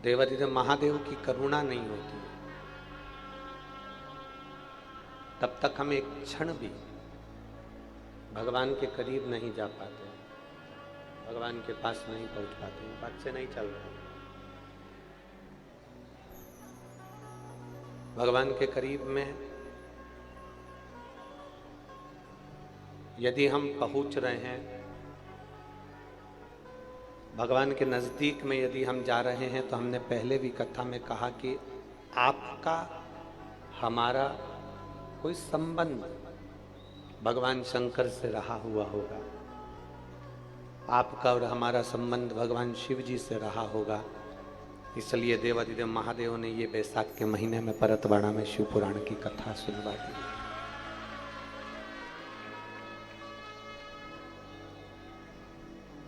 देवाधिदेव महादेव की करुणा नहीं होती तब तक हम एक क्षण भी भगवान के करीब नहीं जा पाते, भगवान के पास नहीं पहुंच पाते। बात से नहीं चल रहा। भगवान के करीब में यदि हम पहुंच रहे हैं, भगवान के नजदीक में यदि हम जा रहे हैं, तो हमने पहले भी कथा में कहा कि आपका हमारा कोई संबंध भगवान शंकर से रहा हुआ होगा, आपका और हमारा संबंध भगवान शिव जी से रहा होगा। इसलिए देवाधिदेव महादेव ने ये बैसाख के महीने में परतवाड़ा में शिव पुराण की कथा सुनवा दी।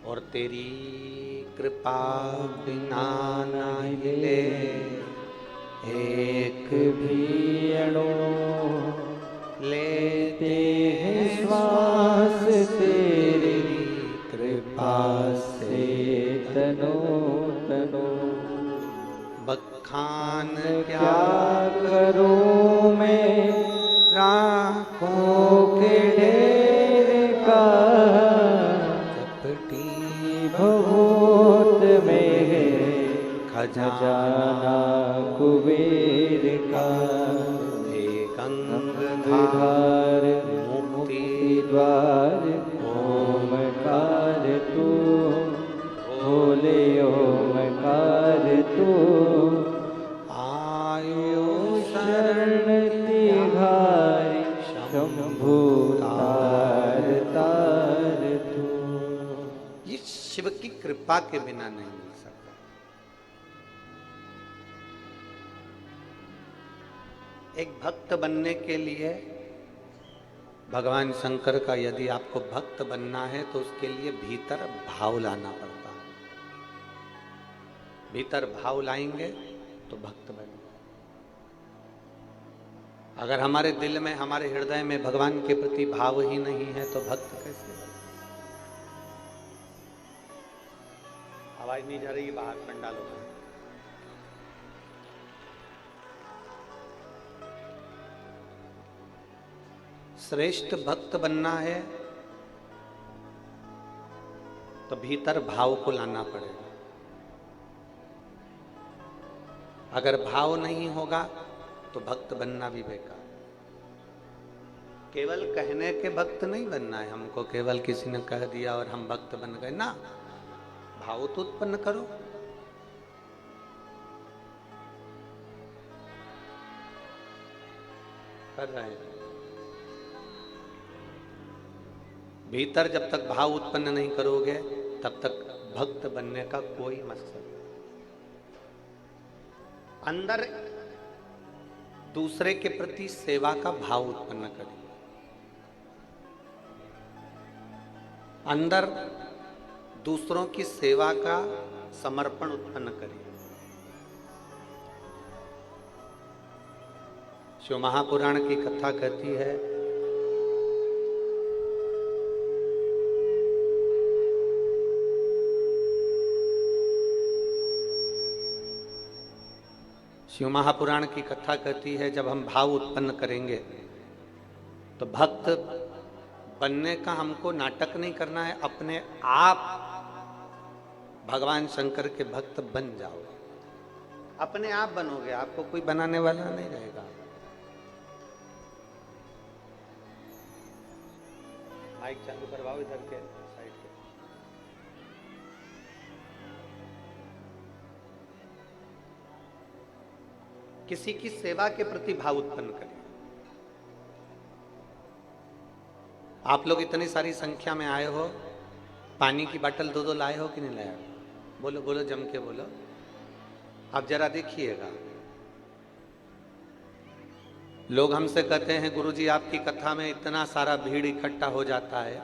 और तेरी कृपा बिना ना हिले एक भी अणु, लेते हैं श्वास तेरी कृपा से तनो तनो। बखान क्या करूं मैं राखों के ढेर का, चपटी बहुत में खजाना कुबेर का। गंगाधार मुक्ति द्वार ओमकार तू, भोले ओमकार तू। आयो शरण तिहारी शंभु तार तार तू। ये शिव की कृपा के बिना नहीं मिल सकता। एक भक्त बनने के लिए भगवान शंकर का यदि आपको भक्त बनना है तो उसके लिए भीतर भाव लाना पड़ता है। भीतर भाव लाएंगे तो भक्त बनेंगे। अगर हमारे दिल में, हमारे हृदय में भगवान के प्रति भाव ही नहीं है तो भक्त कैसे बने? आवाज नहीं जा रही बाहर पंडालों में। श्रेष्ठ भक्त बनना है तो भीतर भाव को लाना पड़ेगा। अगर भाव नहीं होगा तो भक्त बनना भी बेकार। केवल कहने के भक्त नहीं बनना है हमको, केवल किसी ने कह दिया और हम भक्त बन गए ना। भाव तो उत्पन्न करो। कर रहे हैं। भीतर जब तक भाव उत्पन्न नहीं करोगे तब तक भक्त बनने का कोई मकसद नहीं। अंदर दूसरे के प्रति सेवा का भाव उत्पन्न करिए। अंदर दूसरों की सेवा का समर्पण उत्पन्न करिए। शिव महापुराण की कथा कहती है, शिव महापुराण की कथा कहती है जब हम भाव उत्पन्न करेंगे तो भक्त बनने का हमको नाटक नहीं करना है, अपने आप भगवान शंकर के भक्त बन जाओ। अपने आप बनोगे, आपको कोई बनाने वाला नहीं रहेगा। माइक चालू करवाओ इधर के साइड के। किसी की सेवा के प्रति भाव उत्पन्न करें। आप लोग इतनी सारी संख्या में आए हो, पानी की बोतल दो लाए हो कि नहीं लाए हो? बोलो बोलो, जम के बोलो। आप जरा देखिएगा, लोग हमसे कहते हैं गुरुजी आपकी कथा में इतना सारा भीड़ इकट्ठा हो जाता है,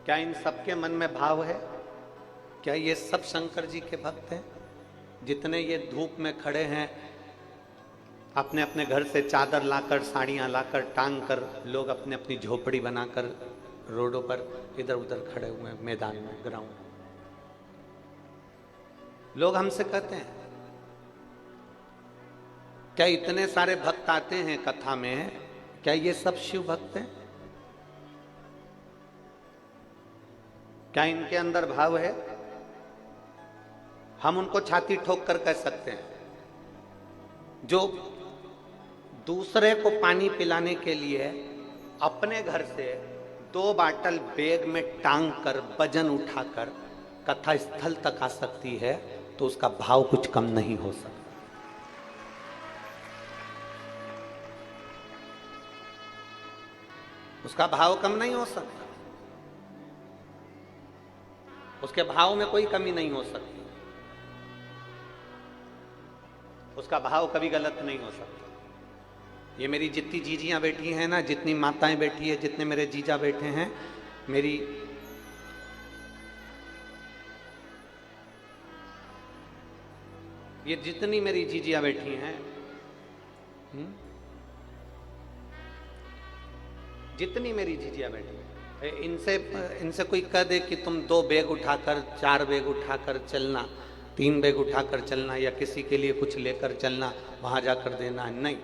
क्या इन सबके मन में भाव है? क्या ये सब शंकर जी के भक्त हैं? जितने ये धूप में खड़े हैं, अपने अपने घर से चादर लाकर, साड़ियां लाकर, टांग कर, लोग अपने अपनी झोपड़ी बनाकर रोडों पर इधर उधर खड़े हुए हैं, मैदान में, ग्राउंड। लोग हमसे कहते हैं क्या इतने सारे भक्त आते हैं कथा में, क्या ये सब शिव भक्त हैं? क्या इनके अंदर भाव है? हम उनको छाती ठोक कर कह सकते हैं, जो दूसरे को पानी पिलाने के लिए अपने घर से 2 बाटल बैग में टांग कर वजन उठाकर कथा स्थल तक आ सकती है, तो उसका भाव कुछ कम नहीं हो सकता। उसका भाव कम नहीं हो सकता, उसके भाव में कोई कमी नहीं हो सकती, उसका भाव कभी गलत नहीं हो सकता। ये मेरी जितनी जीजियां बैठी हैं ना, जितनी माताएं बैठी है, जितने मेरे जीजा बैठे हैं, मेरी ये जितनी मेरी जीजियां बैठी हैं, जितनी मेरी जीजियां बैठी हैं, इनसे कोई कह दे कि तुम 2 बैग उठाकर, 4 बैग उठाकर चलना, 3 बैग उठाकर चलना, या किसी के लिए कुछ लेकर चलना, वहां जाकर देना, नहीं।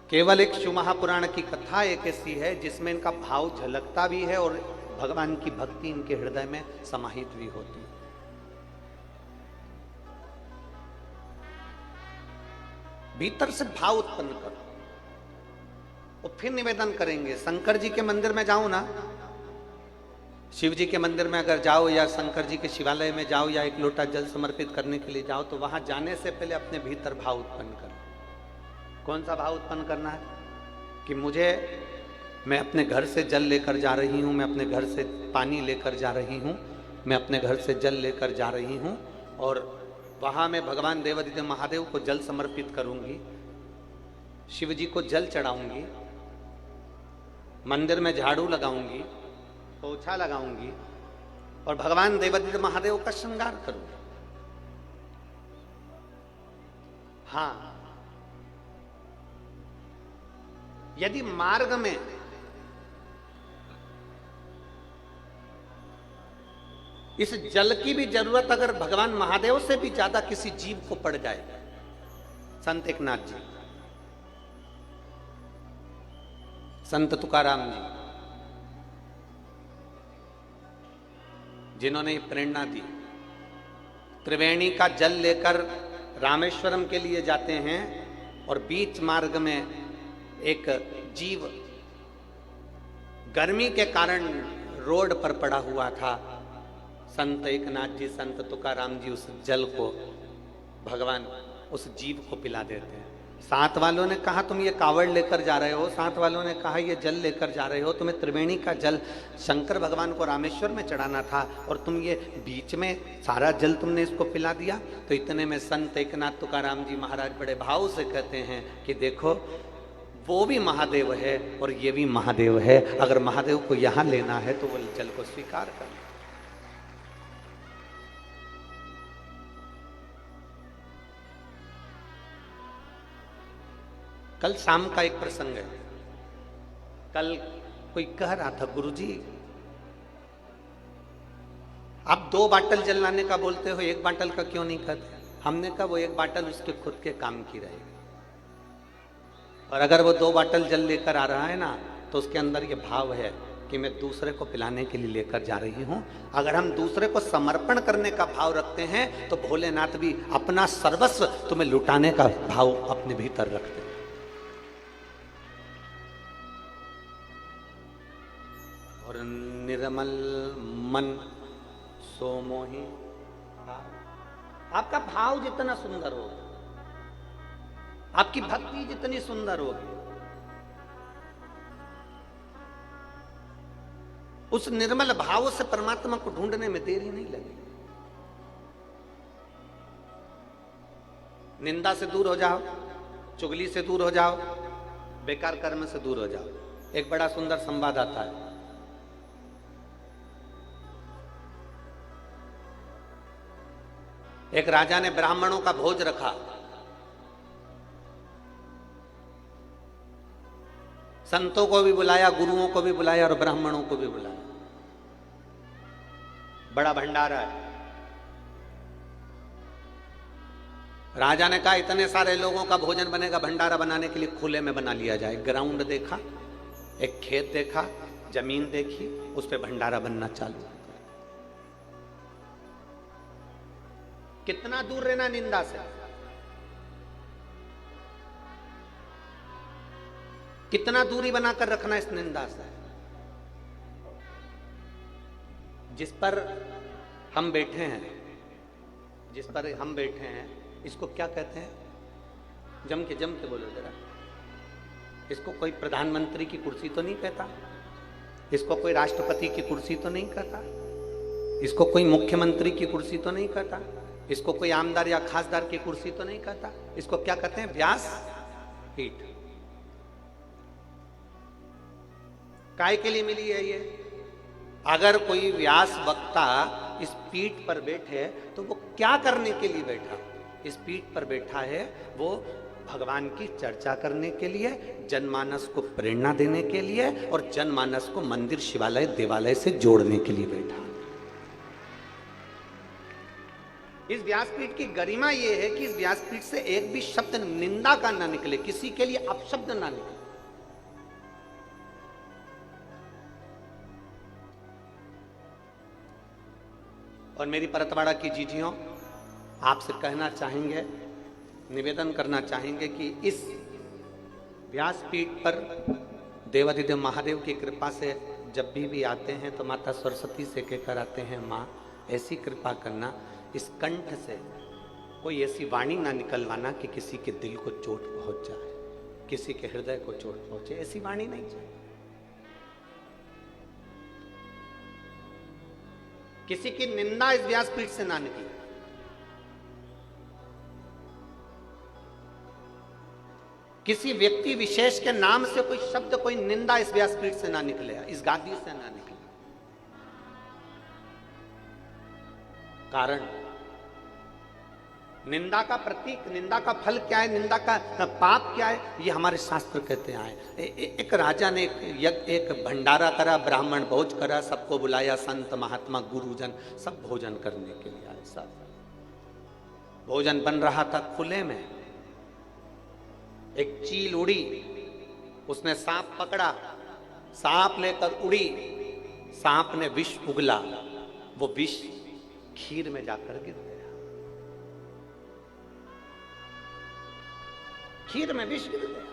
केवल एक शिव महापुराण की कथा एक ऐसी है जिसमें इनका भाव झलकता भी है और भगवान की भक्ति इनके हृदय में समाहित भी होती है। भीतर से भाव उत्पन्न करो और फिर निवेदन करेंगे। शंकर जी के मंदिर में जाओ ना, शिव जी के मंदिर में अगर जाओ या शंकर जी के शिवालय में जाओ या एक लोटा जल समर्पित करने के लिए जाओ, तो वहां जाने से पहले अपने भीतर भाव उत्पन्न करो। कौन सा भाव उत्पन्न करना है? कि मैं अपने घर से जल लेकर जा रही हूं, मैं अपने घर से पानी लेकर जा रही हूं, मैं अपने घर से जल लेकर जा रही हूं, और वहां मैं भगवान देवादिदेव महादेव को जल समर्पित करूंगी, शिव जी को जल चढ़ाऊंगी, मंदिर में झाड़ू लगाऊंगी, पोछा लगाऊंगी और भगवान देवादिदेव महादेव का श्रृंगार करूंगी। हाँ, यदि मार्ग में इस जल की भी जरूरत अगर भगवान महादेव से भी ज्यादा किसी जीव को पड़ जाए, संत एकनाथ जी, संत तुकाराम जी, जिन्होंने प्रेरणा दी, त्रिवेणी का जल लेकर रामेश्वरम के लिए जाते हैं और बीच मार्ग में एक जीव गर्मी के कारण रोड पर पड़ा हुआ था। संत एकनाथ जी, संत तुकाराम जी उस जल को भगवान उस जीव को पिला देते हैं। साथ वालों ने कहा तुम ये कावड़ लेकर जा रहे हो, साथ वालों ने कहा ये जल लेकर जा रहे हो, तुम्हें त्रिवेणी का जल शंकर भगवान को रामेश्वर में चढ़ाना था और तुम ये बीच में सारा जल तुमने इसको पिला दिया। तो इतने में संत एकनाथ तुकाराम जी महाराज बड़े भाव से कहते हैं कि देखो, वो भी महादेव है और ये भी महादेव है, अगर महादेव को यहां लेना है तो वो जल को स्वीकार कर। कल शाम का एक प्रसंग है। कल कोई कह रहा था, गुरुजी आप 2 बाटल जल लाने का बोलते हो, 1 बाटल का क्यों नहीं कहते? हमने कहा वो 1 बाटल उसके खुद के काम की रहेगी, और अगर वो 2 बाटल जल लेकर आ रहा है ना, तो उसके अंदर ये भाव है कि मैं दूसरे को पिलाने के लिए लेकर जा रही हूं। अगर हम दूसरे को समर्पण करने का भाव रखते हैं तो भोलेनाथ भी अपना सर्वस्व तुम्हें लुटाने का भाव अपने भीतर रखते हैं। और निर्मल मन सो मोहि, आपका भाव जितना सुंदर होगा, आपकी भक्ति जितनी सुंदर होगी, उस निर्मल भाव से परमात्मा को ढूंढने में देरी नहीं लगेगी। निंदा से दूर हो जाओ, चुगली से दूर हो जाओ, बेकार कर्म से दूर हो जाओ। एक बड़ा सुंदर संवाद आता है। एक राजा ने ब्राह्मणों का भोज रखा। संतों को भी बुलाया, गुरुओं को भी बुलाया और ब्राह्मणों को भी बुलाया। बड़ा भंडारा है। राजा ने कहा इतने सारे लोगों का भोजन बनेगा, भंडारा बनाने के लिए खुले में बना लिया जाए। ग्राउंड देखा, एक खेत देखा, जमीन देखी, उस पे भंडारा बनना चालू। कितना दूर रहना निंदा से, कितना दूरी बनाकर रखना इस निंदा से। जिस पर हम बैठे हैं, जिस पर हम बैठे हैं, इसको क्या कहते हैं? जम के बोलो जरा। इसको कोई प्रधानमंत्री की कुर्सी तो नहीं कहता, इसको कोई राष्ट्रपति की कुर्सी तो नहीं कहता, इसको कोई मुख्यमंत्री की कुर्सी तो नहीं कहता, इसको कोई आमदार या खासदार की कुर्सी तो नहीं कहता। इसको क्या कहते हैं? व्यास पीठ। काय के लिए मिली है ये? अगर कोई व्यास वक्ता इस पीठ पर बैठे तो वो क्या करने के लिए बैठा? इस पीठ पर बैठा है वो भगवान की चर्चा करने के लिए, जनमानस को प्रेरणा देने के लिए और जनमानस को मंदिर, शिवालय, देवालय से जोड़ने के लिए बैठा। इस व्यासपीठ की गरिमा यह है कि इस व्यासपीठ से एक भी शब्द निंदा का ना निकले, किसी के लिए अपशब्द ना निकले। और मेरी परतवाड़ा की जीजियों, आपसे कहना चाहेंगे, निवेदन करना चाहेंगे कि इस व्यासपीठ पर देवाधिदेव महादेव की कृपा से जब भी आते हैं तो माता सरस्वती से कहकर आते हैं, माँ ऐसी कृपा करना, इस कंठ से कोई ऐसी वाणी ना निकलवाना कि किसी के दिल को चोट पहुंच जाए, किसी के हृदय को चोट पहुंचे। ऐसी वाणी नहीं चाहिए। किसी की निंदा इस व्यासपीठ से ना निकले। किसी व्यक्ति विशेष के नाम से कोई शब्द, कोई निंदा इस व्यासपीठ से ना निकले, इस गादी से ना निकले। कारण निंदा का प्रतीक, निंदा का फल क्या है, निंदा का पाप क्या है, ये हमारे शास्त्र कहते हैं। एक राजा ने एक भंडारा करा, ब्राह्मण भोज करा, सबको बुलाया, संत महात्मा गुरुजन सब भोजन करने के लिए आए। सब भोजन बन रहा था खुले में। एक चील उड़ी, उसने सांप पकड़ा, सांप लेकर उड़ी, सांप ने विष उगला, वो विष खीर में जाकर गिर गया। खीर में विष गिर गया।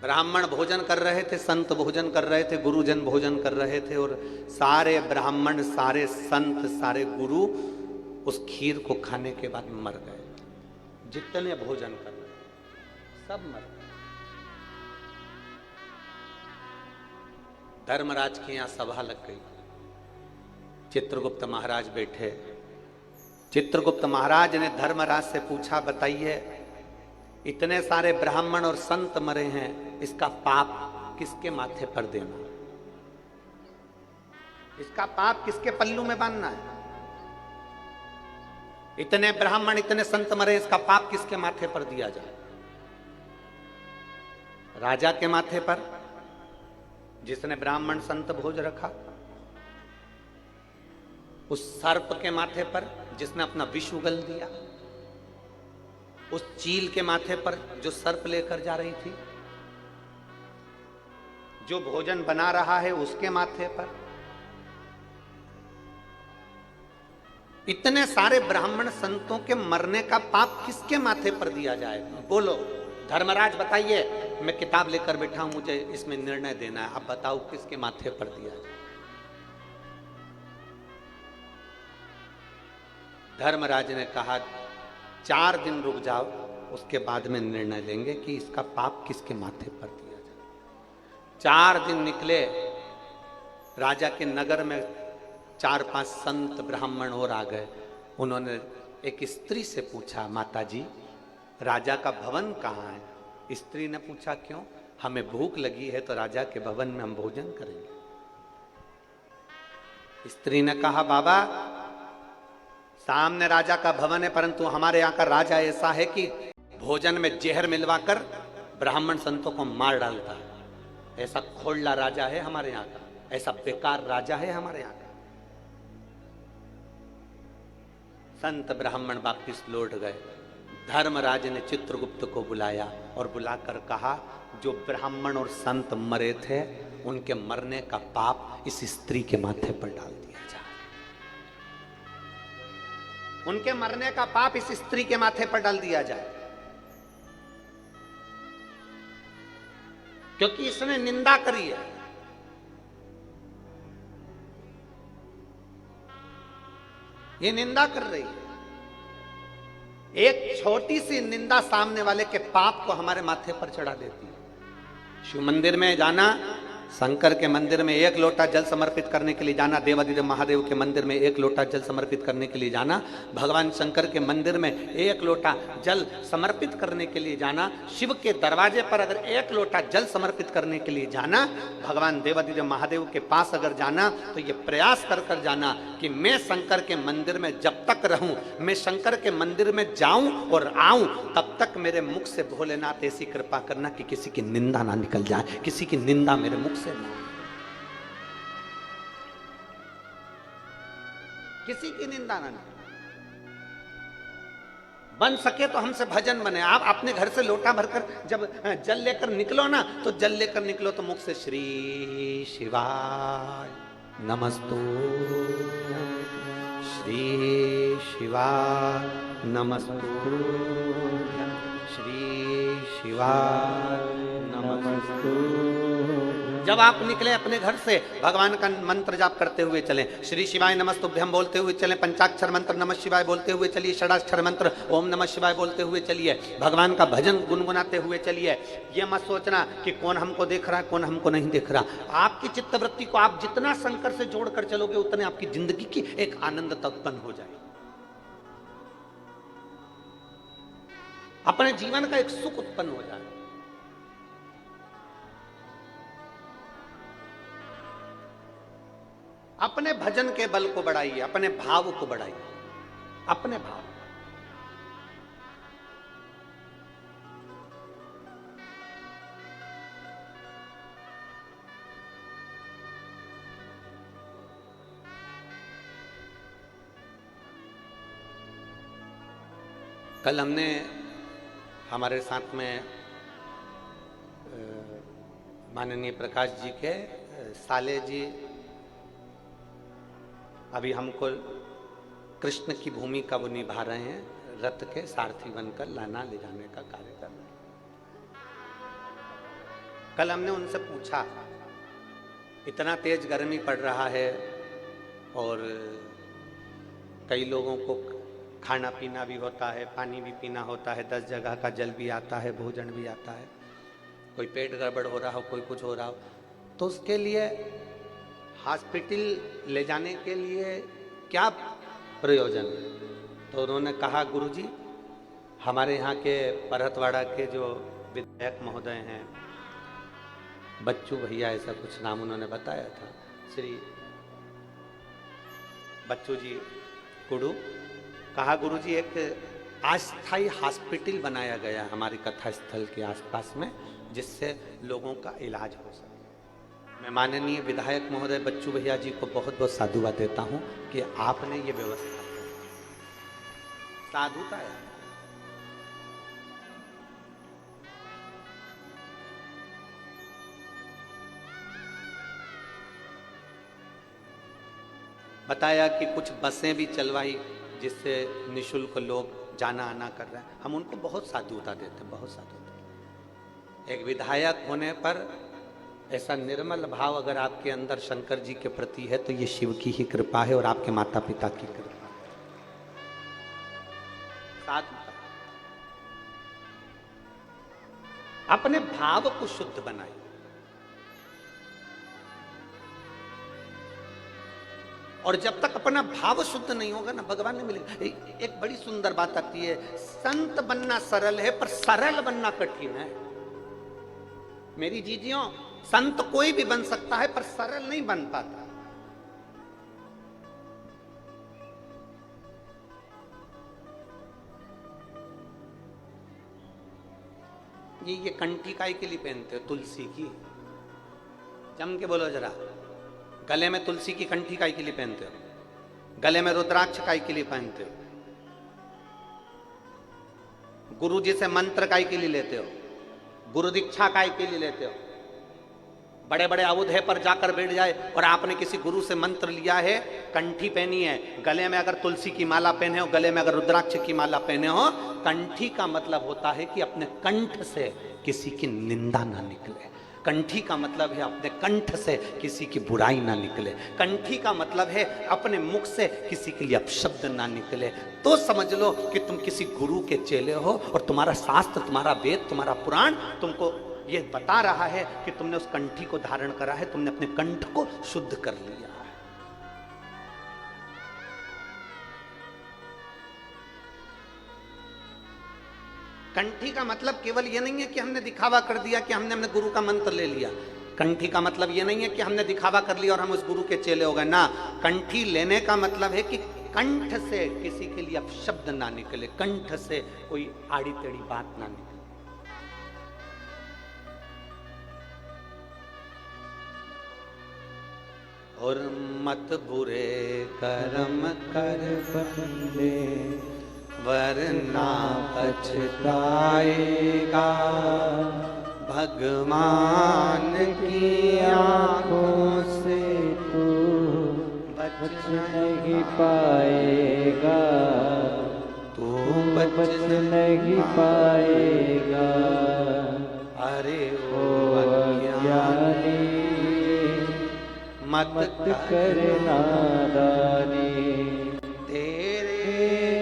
ब्राह्मण भोजन कर रहे थे, संत भोजन कर रहे थे, गुरुजन भोजन कर रहे थे, और सारे ब्राह्मण, सारे संत, सारे गुरु उस खीर को खाने के बाद मर गए। जितने भोजन कर रहे सब मर गए। धर्मराज के यहां सभा लग गई। चित्रगुप्त महाराज बैठे। चित्रगुप्त महाराज ने धर्मराज से पूछा, बताइए इतने सारे ब्राह्मण और संत मरे हैं, इसका पाप किसके माथे पर देना? इसका पाप किसके पल्लू में बांधना है? इतने ब्राह्मण, इतने संत मरे, इसका पाप किसके माथे पर दिया जाए? राजा के माथे पर, जिसने ब्राह्मण संत भोज रखा, उस सर्प के माथे पर जिसने अपना विष उगल दिया, उस चील के माथे पर जो सर्प लेकर जा रही थी, जो भोजन बना रहा है उसके माथे पर, इतने सारे ब्राह्मण संतों के मरने का पाप किसके माथे पर दिया जाए? बोलो धर्मराज, बताइए। मैं किताब लेकर बैठा हूं, मुझे इसमें निर्णय देना है। अब बताओ किसके माथे पर दिया जाए? धर्मराज ने कहा 4 दिन रुक जाओ, उसके बाद में निर्णय लेंगे कि इसका पाप किसके माथे पर दिया जाए। 4 दिन निकले। राजा के नगर में 4-5 संत ब्राह्मण और आ गए। उन्होंने एक स्त्री से पूछा, माता जी राजा का भवन कहाँ है? स्त्री ने पूछा, क्यों? हमें भूख लगी है तो राजा के भवन में हम भोजन करेंगे। स्त्री ने कहा, बाबा सामने राजा का भवन है, परंतु हमारे यहाँ का राजा ऐसा है कि भोजन में जहर मिलवाकर ब्राह्मण संतों को मार डालता है। ऐसा खोलला राजा है हमारे यहाँ का, ऐसा बेकार राजा है हमारे यहाँ का। संत ब्राह्मण वापिस लौट गए। धर्मराज ने चित्रगुप्त को बुलाया और बुलाकर कहा, जो ब्राह्मण और संत मरे थे उनके मरने का पाप इस स्त्री के माथे पर डाल दिया जाए। उनके मरने का पाप इस स्त्री के माथे पर डाल दिया जाए, क्योंकि इसने निंदा करी है। ये निंदा कर रही है। एक छोटी सी निंदा सामने वाले के पाप को हमारे माथे पर चढ़ा देती है। शिव मंदिर में जाना, शंकर के मंदिर में एक लोटा जल समर्पित करने के लिए जाना, देवादिदेव महादेव के मंदिर में एक लोटा जल समर्पित करने के लिए जाना, भगवान शंकर के मंदिर में एक लोटा जल समर्पित करने के लिए जाना, शिव के दरवाजे पर अगर एक लोटा जल समर्पित करने के लिए जाना, भगवान देवादिदेव महादेव के पास अगर जाना, तो ये प्रयास कर कर जाना कि मैं शंकर के मंदिर में जब तक रहूं, मैं शंकर के मंदिर में जाऊं और आऊं, तब तक मेरे मुख से भोलेनाथ ऐसी कृपा करना कि किसी की निंदा ना निकल जाए, किसी की निंदा मेरे मुख से ना, किसी की निंदा ना निकले। बन सके तो हमसे भजन बने। आप अपने घर से लोटा भरकर जब जल लेकर निकलो ना, तो जल लेकर निकलो तो मुख से श्री शिवाय नमस्तु, श्री शिवाय नमस्तु, श्री शिवाय नमस्तु। जब आप निकले अपने घर से, भगवान का मंत्र जाप करते हुए चलें, श्री शिवाय नमस्तुभ्यम बोलते हुए चलें, पंचाक्षर मंत्र नमः शिवाय बोलते हुए चलिए, षडाक्षर मंत्र ओम नमः शिवाय बोलते हुए चलिए, भगवान का भजन गुनगुनाते हुए चलिए। ये मत सोचना कि कौन हमको देख रहा है, कौन हमको नहीं देख रहा। आपकी चित्तवृत्ति को आप जितना शंकर से जोड़कर चलोगे, उतने आपकी जिंदगी की एक आनंद उत्पन्न हो जाए, अपने जीवन का एक सुख उत्पन्न हो जाए। अपने भजन के बल को बढ़ाइए, अपने भाव को बढ़ाइए, अपने भाव। कल हमने हमारे साथ में माननीय प्रकाश जी के साले जी अभी हमको कृष्ण की भूमिका वो निभा रहे हैं, रथ के सारथी बनकर लाना ले जाने का कार्य कर रहे हैं। कल हमने उनसे पूछा, इतना तेज गर्मी पड़ रहा है और कई लोगों को खाना पीना भी होता है, पानी भी पीना होता है, 10 जगह का जल भी आता है, भोजन भी आता है, कोई पेट गड़बड़ हो रहा हो, कोई कुछ हो रहा हो, तो उसके लिए हॉस्पिटल ले जाने के लिए क्या प्रयोजन है? तो उन्होंने कहा, गुरुजी हमारे यहाँ के परहतवाड़ा के जो विधायक महोदय हैं, बच्चू भैया ऐसा कुछ नाम उन्होंने बताया था, श्री बच्चू जी कुडू, कहा गुरुजी एक अस्थायी हॉस्पिटल बनाया गया हमारी कथा स्थल के आसपास में, जिससे लोगों का इलाज हो सके। मैं माननीय विधायक महोदय बच्चू भैया जी को बहुत बहुत साधुवाद देता हूं कि आपने ये व्यवस्था की। साधुता है। बताया कि कुछ बसें भी चलवाई जिससे निशुल्क लोग जाना आना कर रहे हैं। हम उनको बहुत साधुता देते हैं, बहुत साधुता। एक विधायक होने पर ऐसा निर्मल भाव अगर आपके अंदर शंकर जी के प्रति है, तो ये शिव की ही कृपा है और आपके माता पिता की कृपा है। साधुता। अपने भाव को शुद्ध बनाइए। और जब तक अपना भाव शुद्ध नहीं होगा ना, भगवान नहीं मिलेगा। एक बड़ी सुंदर बात आती है, संत बनना सरल है पर सरल बनना कठिन है। मेरी जीजियों, संत कोई भी बन सकता है पर सरल नहीं बन पाता। ये कंठी काई के लिए पहनते हो? तुलसी की। जम के बोलो जरा। गले में तुलसी की कंठी काई के लिए पहनते हो? गले में रुद्राक्ष काई के लिए पहनते हो? गुरु जी से मंत्र काय के लिए लेते हो? गुरु दीक्षा काय के लिए लेते हो? बड़े बड़े अवधे पर जाकर बैठ जाए और आपने किसी गुरु से मंत्र लिया है, कंठी पहनी है, गले में अगर तुलसी की माला पहने हो, गले में अगर रुद्राक्ष की माला पहने हो, कंठी का मतलब होता है कि अपने कंठ से किसी की निंदा ना निकले। कंठी का मतलब है अपने कंठ से किसी की बुराई ना निकले। कंठी का मतलब है अपने मुख से किसी के लिए अपशब्द ना निकले। तो समझ लो कि तुम किसी गुरु के चेले हो और तुम्हारा शास्त्र, तुम्हारा वेद, तुम्हारा पुराण तुमको ये बता रहा है कि तुमने उस कंठी को धारण करा है, तुमने अपने कंठ को शुद्ध कर लिया है। कंठी का मतलब केवल ये नहीं है कि हमने दिखावा कर दिया कि हमने अपने गुरु का मंत्र ले लिया। कंठी का मतलब ये नहीं है कि हमने दिखावा कर लिया और हम उस गुरु के चेले हो गए ना। कंठी लेने का मतलब है कि कंठ से किसी के लिए अपशब्द ना निकले, कंठ से कोई आड़ी टेढ़ी बात ना निकले। और मत बुरे कर्म कर बंदे, वरना पछताएगा। भगवान की आंखों से तू बच नहीं पाएगा, तू बच नहीं पाएगा। अरे ओ अज्ञानी मत करना नादानी, तेरे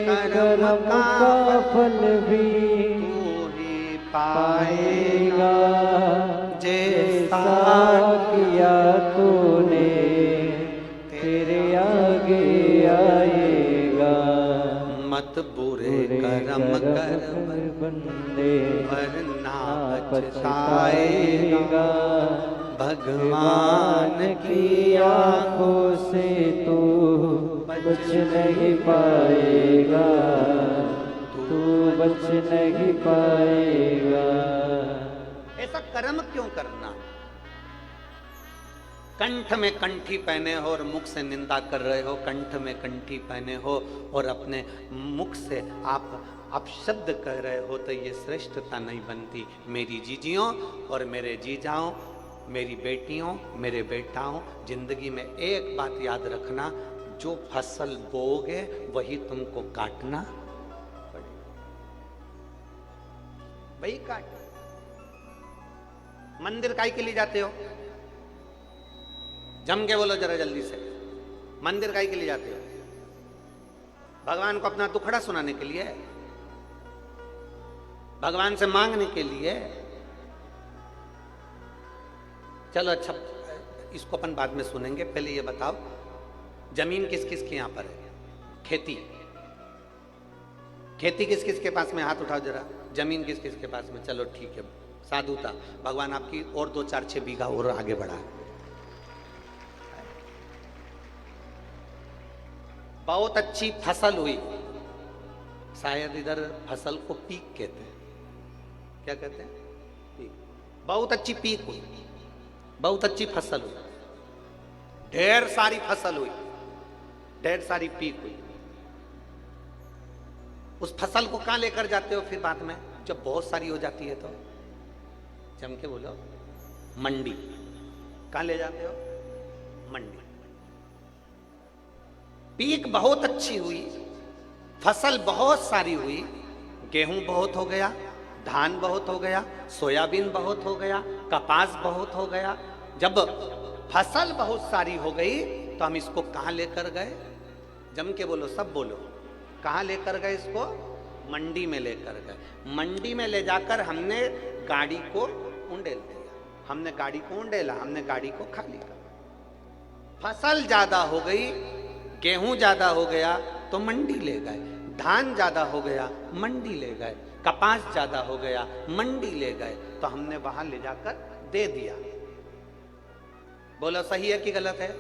कर्म का फल भी तू ही पाएगा। जैसा किया तूने तेरे आगे आएगा। मत बुरे कर्म कर बंदे, वरना पछताएगा। भगवान की आंखों से तू बच नहीं पाएगा, तू बच नहीं पाएगा। ऐसा कर्म क्यों करना? कंठ में कंठी पहने हो और मुख से निंदा कर रहे हो, कंठ में कंठी पहने हो और अपने मुख से आप अपशब्द कह रहे हो, तो ये श्रेष्ठता नहीं बनती। मेरी जीजियों और मेरे जीजाओं, मेरी बेटियों, मेरे बेटाओं, जिंदगी में एक बात याद रखना, जो फसल बोओगे वही तुमको काटना पड़ेगा, वही काट। मंदिर काहे के लिए जाते हो? जम के बोलो जरा जल्दी से। मंदिर काहे के लिए जाते हो? भगवान को अपना दुखड़ा सुनाने के लिए, भगवान से मांगने के लिए। चलो अच्छा, इसको अपन बाद में सुनेंगे, पहले ये बताओ जमीन किस किस के यहां पर है? खेती, खेती किस किस के पास में? हाथ उठाओ जरा। जमीन किस किस के पास में? चलो ठीक है, साधुता। भगवान आपकी और 2, 4, 6 बीघा और आगे बढ़ा। बहुत अच्छी फसल हुई, शायद इधर फसल को पीक कहते हैं। क्या कहते हैं? पीक। बहुत अच्छी पीक हुई, बहुत अच्छी फसल हुई, ढेर सारी फसल हुई, ढेर सारी पीक हुई। उस फसल को कहां लेकर जाते हो फिर बाद में जब बहुत सारी हो जाती है? तो जम के बोलो, मंडी। कहां ले जाते हो? मंडी। पीक बहुत अच्छी हुई, फसल बहुत सारी हुई, गेहूं बहुत हो गया, धान बहुत हो गया, सोयाबीन बहुत हो गया, कपास बहुत हो गया। जब फसल बहुत सारी हो गई तो हम इसको कहां लेकर गए? जम के बोलो, सब बोलो, कहां लेकर गए इसको? मंडी में लेकर गए। मंडी में ले जाकर हमने गाड़ी को उंडेल दिया, हमने गाड़ी को उंडेला, हमने गाड़ी को खाली कर। फसल ज्यादा हो गई, गेहूं ज्यादा हो गया तो मंडी ले गए, धान ज्यादा हो गया मंडी ले गए, कपास ज्यादा हो गया मंडी ले गए, तो हमने वहां ले जाकर दे दिया। बोलो सही है कि गलत है?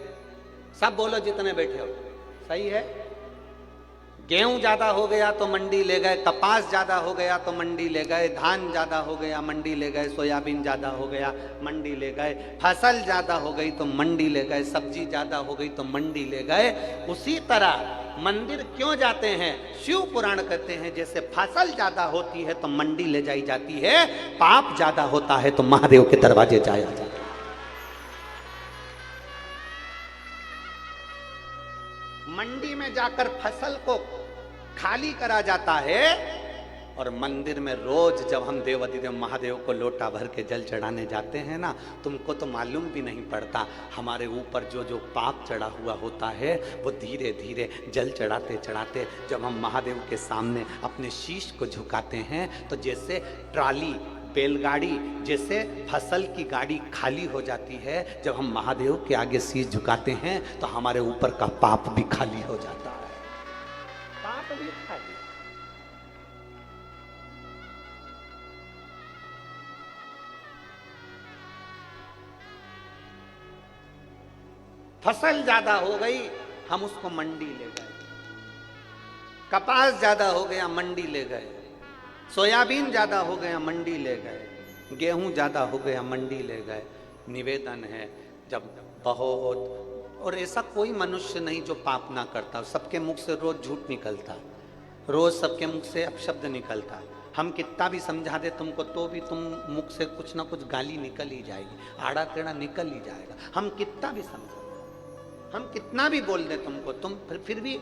सब बोलो जितने बैठे हो, सही है। गेहूं ज्यादा हो गया तो मंडी ले गए, कपास ज्यादा हो गया तो मंडी ले गए, धान ज्यादा हो गया मंडी ले गए, सोयाबीन ज्यादा हो गया मंडी ले गए, फसल ज्यादा हो गई तो मंडी ले गए, सब्जी ज्यादा हो गई तो मंडी ले गए। उसी तरह मंदिर क्यों जाते हैं? शिव पुराण कहते हैं जैसे फसल ज्यादा होती है तो मंडी ले जाई जाती है, पाप ज्यादा होता है तो महादेव के दरवाजे जाया जाता है। मंडी में जाकर फसल को खाली करा जाता है और मंदिर में रोज जब हम देव अधिदेव महादेव को लोटा भर के जल चढ़ाने जाते हैं ना, तुमको तो मालूम भी नहीं पड़ता हमारे ऊपर जो जो पाप चढ़ा हुआ होता है वो धीरे धीरे जल चढ़ाते चढ़ाते जब हम महादेव के सामने अपने शीश को झुकाते हैं तो जैसे ट्राली बैलगाड़ी जैसे फसल की गाड़ी खाली हो जाती है, जब हम महादेव के आगे शीश झुकाते हैं तो हमारे ऊपर का पाप भी खाली हो जाता है। पाप भी खाली। फसल ज्यादा हो गई, हम उसको मंडी ले गए। कपास ज्यादा हो गया, मंडी ले गए। सोयाबीन ज्यादा हो गया, मंडी ले गए। गेहूं ज्यादा हो गया, मंडी ले गए। निवेदन है जब बहुत, और ऐसा कोई मनुष्य नहीं जो पाप ना करता, सबके मुख से रोज झूठ निकलता, रोज सबके मुख से अपशब्द निकलता। हम कितना भी समझा दे तुमको तो भी तुम मुख से कुछ ना कुछ गाली निकल ही जाएगी, आड़ा टेढ़ा निकल ही जाएगा। हम कितना भी समझा, हम कितना भी बोल दे तुमको, तुम फिर भी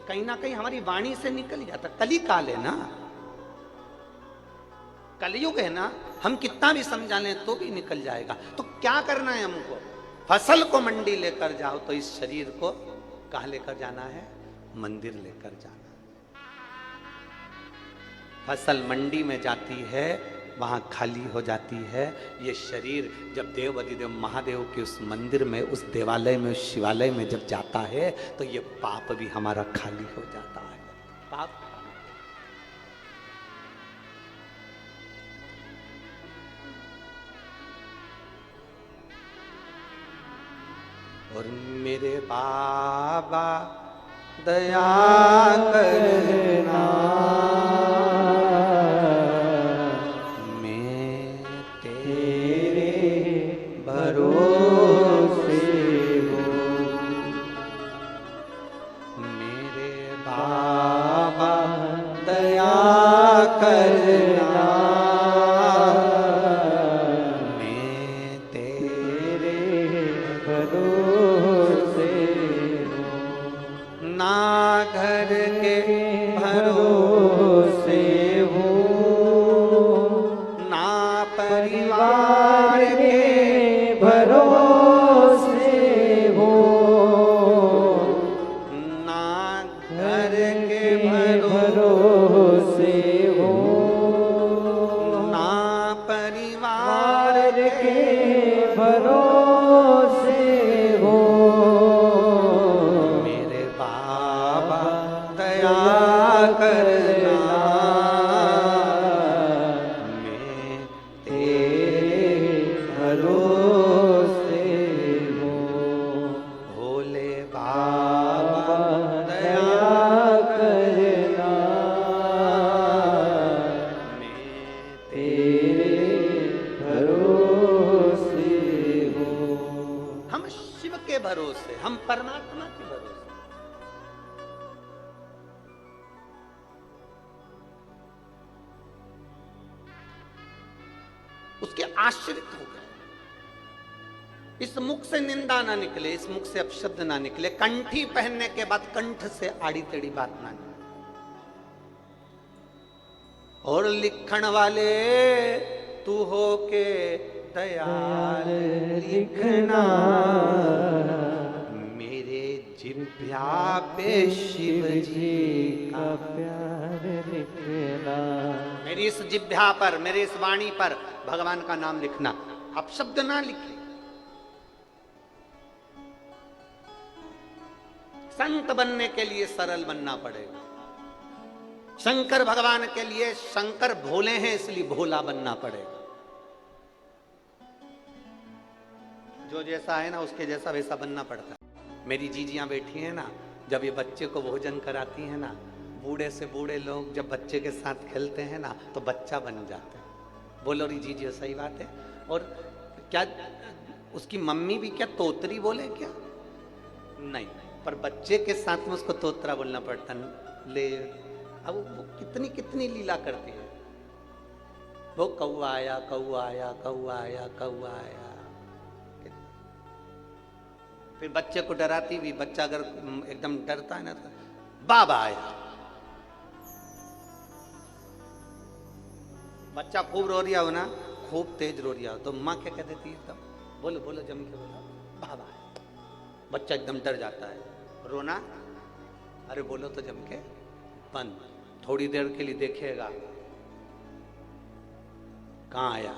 कहीं ना कहीं हमारी वाणी से निकल ही जाता। कली काल है ना, कलयुग है ना, हम कितना भी समझा लें तो भी निकल जाएगा। तो क्या करना है हमको? फसल को मंडी लेकर जाओ तो इस शरीर को कहाँ लेकर जाना है? मंदिर लेकर जाना। फसल मंडी में जाती है, वहां खाली हो जाती है। ये शरीर जब देव अधिदेव महादेव के उस मंदिर में, उस देवालय में, उस शिवालय में जब जाता है तो ये पाप भी हमारा खाली हो जाता है। पाप और मेरे बाबा दया करना, मैं तेरे भरोसे हूँ। मेरे बाबा दया करना, मैं तेरे भरोसे हूँ। ना घर के भरोसे हूँ, ना परिवार के भरोसे हूँ, ना घर के भरोसे हूँ, ना परिवार के भरोसे हूँ। मेरे बाबा दया करना, मैं तेरे भरोसे हूँ। भोले बाबा दया करना, मैं तेरे भरोसे हूँ। हम शिव के भरोसे, हम परमात्मा के भरोसे। उसके आश्रित हो गए। इस मुख से निंदा ना निकले, इस मुख से अपशब्द ना निकले, कंठी पहनने के बाद कंठ से आड़ी टेढ़ी बात ना निकले। और लिखण वाले तू हो के दयाल लिखना, मेरे जिह्वा पे शिव जी का प्यार लिखना। मेरी इस जिह्वा पर, मेरे इस वाणी पर भगवान का नाम लिखना, अपशब्द ना लिखे। संत बनने के लिए सरल बनना पड़ेगा। शंकर भगवान के लिए, शंकर भोले हैं इसलिए भोला बनना पड़ेगा। जो जैसा है ना उसके जैसा वैसा बनना पड़ता है। मेरी जीजियां बैठी हैं ना, जब ये बच्चे को भोजन कराती हैं ना, बूढ़े से बूढ़े लोग जब बच्चे के साथ खेलते हैं ना तो बच्चा बन जाते हैं। बोलो री जीजिए, सही बात है। और क्या उसकी मम्मी भी क्या तोतरी बोले क्या? नहीं, पर बच्चे के साथ में उसको तोतरा बोलना पड़ता ले। अब वो कितनी कितनी लीला करती है, वो कौआ आया कौआ आया कौआ आया कौआ आया। फिर बच्चे को डराती भी, बच्चा अगर एकदम डरता है ना तो बाबा आया। बच्चा खूब रो रिया हो ना, खूब तेज रो रिया हो तो माँ क्या कह देती है तब, बोलो बोलो जम के बोलो बाबा आया। बच्चा एकदम डर जाता है, रोना अरे बोलो तो जम के बंद। थोड़ी देर के लिए देखेगा कहाँ आया,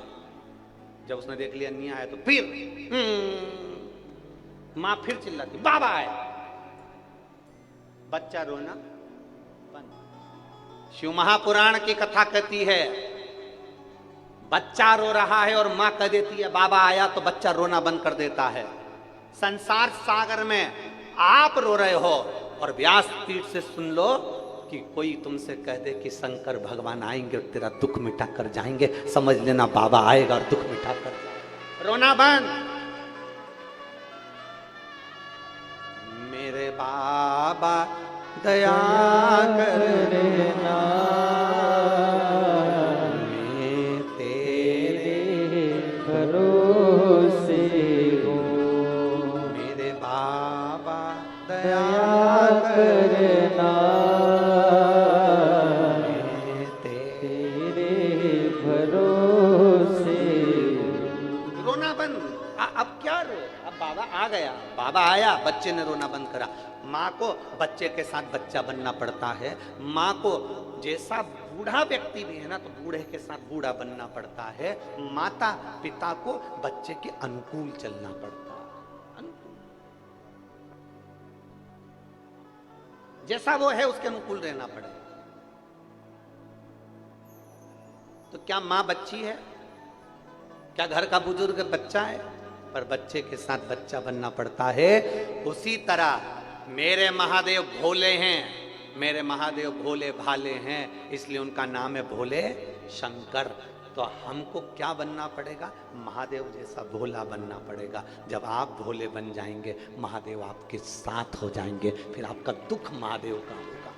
जब उसने देख लिया नहीं आया तो फिर मां फिर चिल्लाती बाबा आया, बच्चा रोना बंद। शिव महापुराण की कथा कहती है बच्चा रो रहा है और मां कह देती है बाबा आया तो बच्चा रोना बंद कर देता है। संसार सागर में आप रो रहे हो और व्यास पीठ से सुन लो कि कोई तुमसे कह दे कि शंकर भगवान आएंगे और तेरा दुख मिटा कर जाएंगे, समझ लेना बाबा आएगा और दुख मिटा कर जाएगा। रोना बंद। मेरे बाबा दया करना, मैं तेरे भरोसे हूँ। मेरे बाबा दया करना, मैं तेरे भरोसे। रोना बंद। अब क्या रो, अब बाबा आ गया, बाबा आया, बच्चे ने रोना बंद करा। माँ को बच्चे के साथ बच्चा बनना पड़ता है। माँ को जैसा बूढ़ा व्यक्ति भी है ना तो बूढ़े के साथ बूढ़ा बनना पड़ता है। माता पिता को बच्चे के अनुकूल चलना पड़ता है। अनुकूल जैसा वो है उसके अनुकूल रहना पड़ेगा। तो क्या माँ बच्ची है, क्या घर का बुजुर्ग बच्चा है, पर बच्चे के साथ बच्चा बनना पड़ता है। उसी तरह मेरे महादेव भोले हैं, मेरे महादेव भोले भाले हैं, इसलिए उनका नाम है भोले शंकर। तो हमको क्या बनना पड़ेगा, महादेव जैसा भोला बनना पड़ेगा। जब आप भोले बन जाएंगे महादेव आपके साथ हो जाएंगे, फिर आपका दुख महादेव का होगा,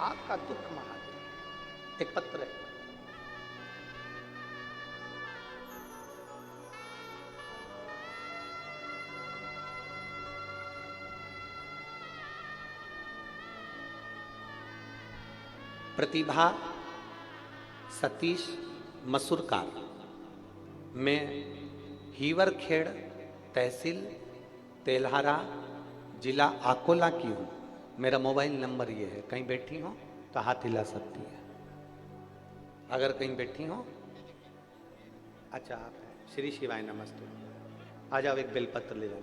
आपका दुख महादेव। एक पत्र है, प्रतिभा सतीश मसूरकार, मैं हीवरखेड़ तहसील तेल्हारा जिला अकोला की हूँ। मेरा मोबाइल नंबर ये है, कहीं बैठी हो तो हाथ हिला सकती है। अगर कहीं बैठी हो, अच्छा आप है, श्री शिवाय नमस्ते, आ जाओ एक बेलपत्र ले जाओ।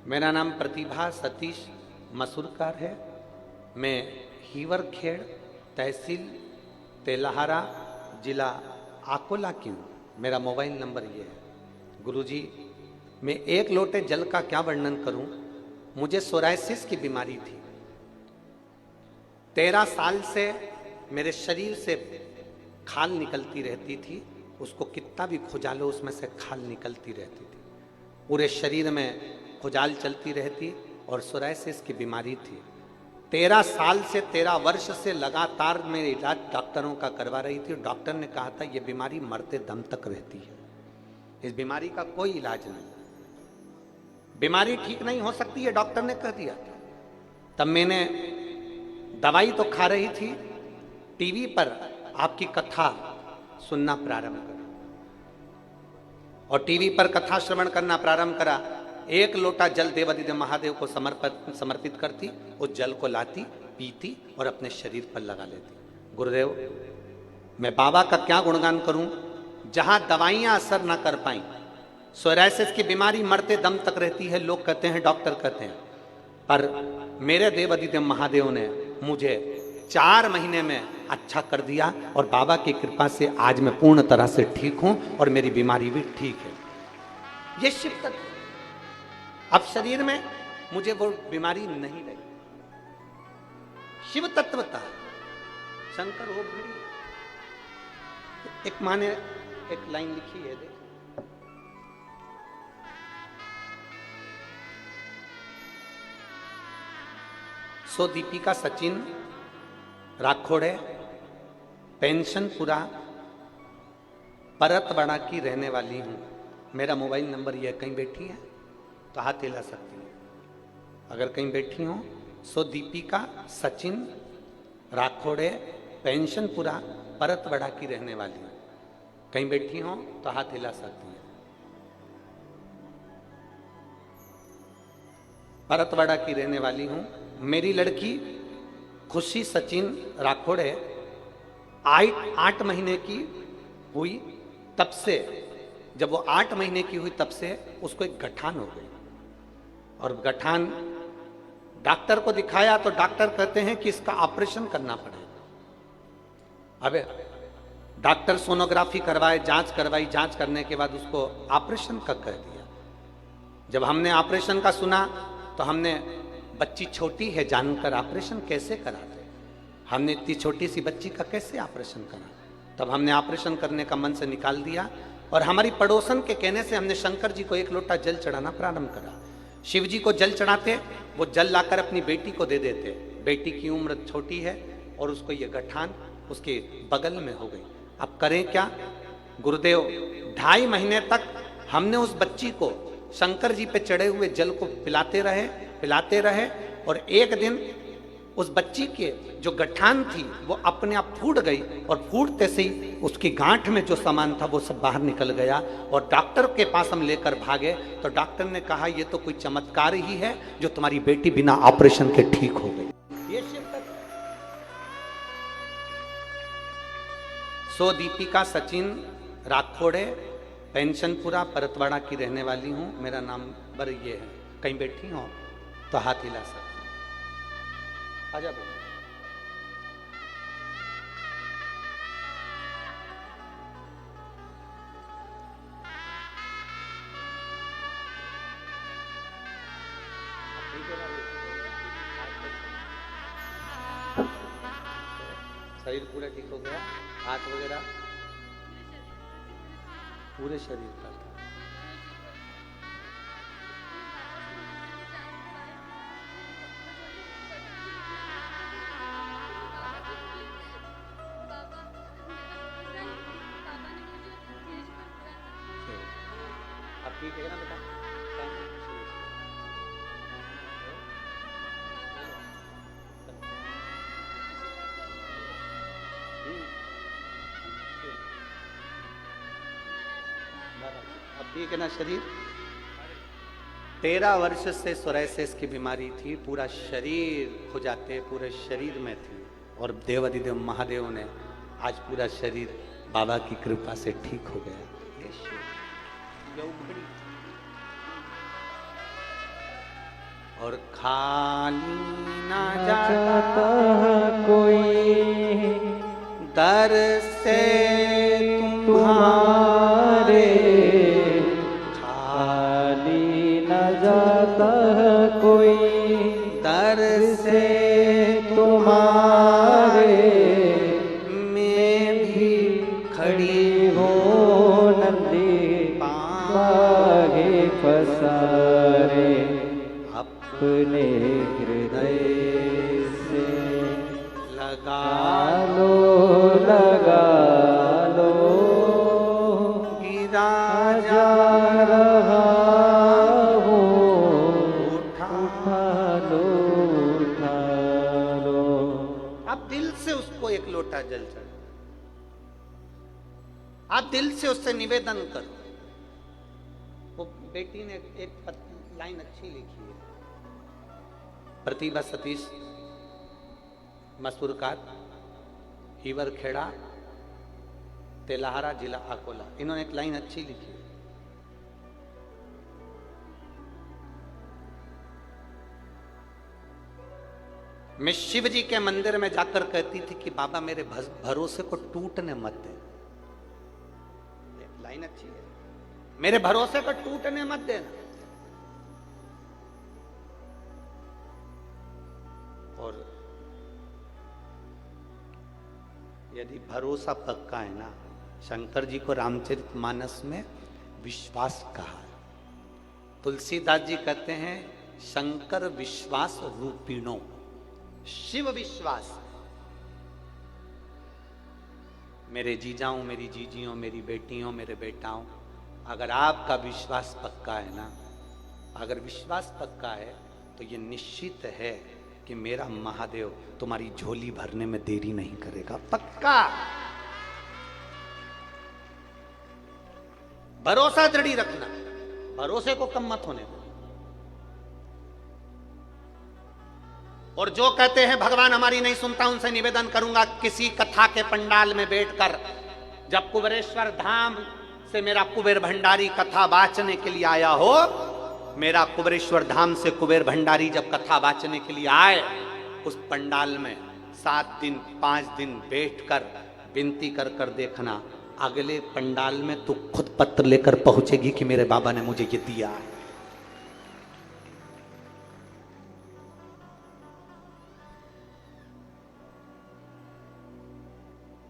मेरा नाम प्रतिभा सतीश मसूरकार है, मैं हीवरखेड़ तहसील तेल्हारा जिला अकोला की हूँ। मेरा मोबाइल नंबर ये है। गुरुजी, मैं एक लोटे जल का क्या वर्णन करूं। मुझे सोराइसिस की बीमारी थी। 13 साल से मेरे शरीर से खाल निकलती रहती थी, उसको कितना भी खुजालो उसमें से खाल निकलती रहती थी। पूरे शरीर में खुजाल चलती रहती और सोराइसिस की बीमारी थी। 13 साल से 13 वर्ष से लगातार मैं इलाज डॉक्टरों का करवा रही थी। डॉक्टर ने कहा था ये बीमारी मरते दम तक रहती है, इस बीमारी का कोई इलाज नहीं, बीमारी ठीक नहीं हो सकती है, डॉक्टर ने कह दिया। तब मैंने दवाई तो खा रही थी, टीवी पर आपकी कथा सुनना प्रारंभ करा और टीवी पर कथा श्रवण करना प्रारंभ करा। एक लोटा जल देवादिदेव महादेव को समर्पित करती, उस जल को लाती, पीती और अपने शरीर पर लगा लेती। गुरुदेव, मैं बाबा का क्या गुणगान करूं, जहां दवाइयां असर ना कर पाई। सोराइसिस की बीमारी मरते दम तक रहती है, लोग कहते हैं, डॉक्टर कहते हैं, पर मेरे देवादिदेव महादेव ने मुझे 4 महीने में अच्छा कर दिया और बाबा की कृपा से आज मैं पूर्ण तरह से ठीक हूं और मेरी बीमारी भी ठीक है। ये शिव तत्व, अब शरीर में मुझे वो बीमारी नहीं रही। शिव तत्वता शंकर हो भिड़ी। एक माने एक लाइन लिखी है, देख, सो दीपिका सचिन राखोड़े, पेंशनपुरा, परतवाड़ा की रहने वाली हूँ। मेरा मोबाइल नंबर ये, कहीं बैठी है तो हाथ हिला सकती है। अगर कहीं बैठी हो, सो दीपिका सचिन राखोड़े, पेंशनपुरा, परतवाड़ा की रहने वाली हूँ। कहीं बैठी हो तो हाथ हिला सकती है। परतवाड़ा की रहने वाली हूँ। मेरी लड़की खुशी सचिन राखोड़े 8 महीने की हुई, तब से, जब वो 8 महीने की हुई तब से उसको एक गठान हो गई। और गठान डॉक्टर को दिखाया तो डॉक्टर कहते हैं कि इसका ऑपरेशन करना पड़ेगा। अबे डॉक्टर सोनोग्राफी करवाए, जांच करवाई, जांच करने के बाद उसको ऑपरेशन का कह दिया। जब हमने ऑपरेशन का सुना तो हमने, बच्ची छोटी है जानकर ऑपरेशन कैसे कराते, हमने इतनी छोटी सी बच्ची का कैसे ऑपरेशन करा। तब हमने ऑपरेशन करने का मन से निकाल दिया। और हमारी पड़ोसन के कहने से हमने शंकर जी को 1 लोटा जल चढ़ाना प्रारंभ करा। शिव जी को जल चढ़ाते, वो जल लाकर अपनी बेटी को दे देते। बेटी की उम्र छोटी है और उसको ये गठान उसके बगल में हो गई। अब करें क्या गुरुदेव? 2.5 महीने तक हमने उस बच्ची को शंकर जी पे चढ़े हुए जल को पिलाते रहे। और एक दिन उस बच्ची के जो गठान थी वो अपने आप फूट गई, और फूटते से ही उसकी गांठ में जो सामान था वो सब बाहर निकल गया। और डॉक्टर के पास हम लेकर भागे तो डॉक्टर ने कहा ये तो कोई चमत्कार ही है जो तुम्हारी बेटी बिना ऑपरेशन के ठीक हो गई। ये शिव। सो दीपिका सचिन राखोड़े, पेंशनपुरा, परतवाड़ा की रहने वाली हूँ। मेरा नंबर ये है। कहीं बैठी हो तो हाथ हिला सकते। आजा बेटा। शरीर पूरा ठीक हो गया? हाथ वगैरह पूरे शरीर का था। अब ठीक है ना बेटा? अब ठीक है ना शरीर? 13 वर्ष से सोरायसिस की बीमारी थी, पूरा शरीर खुजाते, पूरे शरीर में थी। और देवाधिदेव महादेव ने आज पूरा शरीर बाबा की कृपा से ठीक हो गया। और खाली ना जाता कोई दर से तुम्हारे, खाली न जाता कोई दर से तुम्हारे, मैं भी खड़ी हो नंदी बागे पसारे, अपने हृदय से लगा लगा लो, गिरा जा रहा हूँ, उठा उठा लो। आप दिल से उसको 1 लोटा जल चढ़ाओ। आप दिल से उससे निवेदन करो। वो बेटी ने एक लाइन अच्छी लिखी है। प्रतिभा सतीश मसूरकार, हीवर खेड़ा, तेलाहारा, जिला अकोला। इन्होंने एक लाइन अच्छी लिखी है। मैं शिव जी के मंदिर में जाकर कहती थी कि बाबा मेरे भरोसे को टूटने मत दे। लाइन अच्छी है, मेरे भरोसे को टूटने मत देना। और यदि भरोसा पक्का है ना, शंकर जी को रामचरितमानस में विश्वास कहा है। तुलसीदास जी कहते हैं शंकर विश्वास रूपिणो, शिव विश्वास। मेरे जीजाओं, मेरी जीजियों, मेरी बेटियों, मेरे बेटाओं, अगर आपका विश्वास पक्का है ना, अगर विश्वास पक्का है तो ये निश्चित है कि मेरा महादेव तुम्हारी झोली भरने में देरी नहीं करेगा। पक्का भरोसा दृढ़ी रखना, भरोसे को कम मत होने दो। और जो कहते हैं भगवान हमारी नहीं सुनता, उनसे निवेदन करूंगा, किसी कथा के पंडाल में बैठकर जब कुबेरेश्वर धाम से मेरा कुबेर भंडारी कथा वाचने के लिए आया हो, मेरा कुबेरेश्वर धाम से कुबेर भंडारी जब कथा वाचने के लिए आए, उस पंडाल में 7 दिन 5 दिन बैठकर विनती कर कर देखना, अगले पंडाल में तू खुद पत्र लेकर पहुंचेगी कि मेरे बाबा ने मुझे ये दिया है।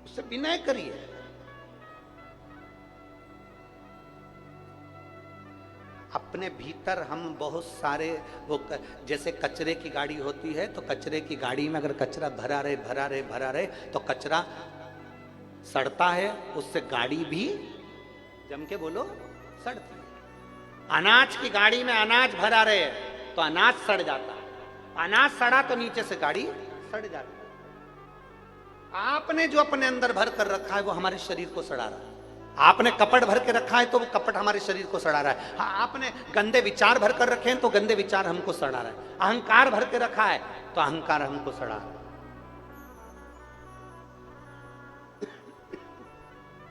उससे विनय करिए। अपने भीतर हम बहुत सारे वो जैसे कचरे की गाड़ी होती है, तो कचरे की गाड़ी में अगर कचरा भरा रहे तो कचरा सड़ता है, उससे गाड़ी भी जम के बोलो सड़ती है। अनाज की गाड़ी में अनाज भरा रहे तो अनाज सड़ जाता है, अनाज सड़ा तो नीचे से गाड़ी सड़ जाती है। आपने जो अपने अंदर भर कर रखा है वो हमारे शरीर को सड़ा रहा है। आपने कपट भर के रखा है तो वो कपट हमारे शरीर को सड़ा रहा है। हाँ, आपने गंदे विचार भर कर रखे हैं तो गंदे विचार हमको सड़ा रहा है। अहंकार भर के रखा है तो अहंकार हमको सड़ा रहा है।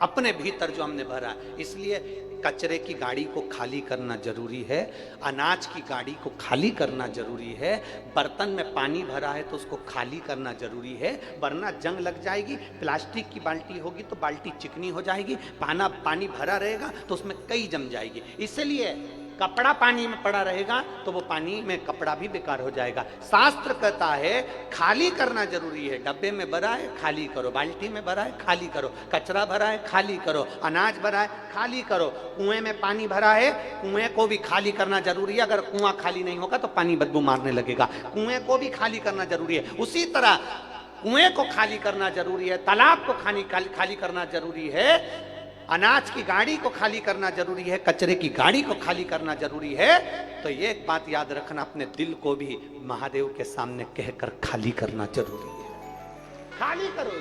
अपने भीतर जो हमने भरा, इसलिए कचरे की गाड़ी को खाली करना जरूरी है, अनाज की गाड़ी को खाली करना जरूरी है, बर्तन में पानी भरा है तो उसको खाली करना जरूरी है, वरना जंग लग जाएगी। प्लास्टिक की बाल्टी होगी तो बाल्टी चिकनी हो जाएगी, पानी भरा रहेगा तो उसमें कई जम जाएगी। इसलिए कपड़ा पानी में पड़ा रहेगा तो वो पानी में कपड़ा भी बेकार हो जाएगा। शास्त्र कहता है खाली करना जरूरी है। डब्बे में भरा है खाली करो, बाल्टी में भरा है खाली करो, कचरा भरा है खाली करो, अनाज भरा है खाली करो, कुएं में पानी भरा है कुएं को भी खाली करना जरूरी है। अगर कुआं खाली नहीं होगा तो पानी बदबू मारने लगेगा, कुएं को भी खाली करना जरूरी है। उसी तरह कुएं को खाली करना जरूरी है, तालाब को खाली करना जरूरी है, अनाज की गाड़ी को खाली करना जरूरी है, कचरे की गाड़ी को खाली करना जरूरी है। तो ये एक बात याद रखना, अपने दिल को भी महादेव के सामने कहकर खाली करना जरूरी है। खाली करो।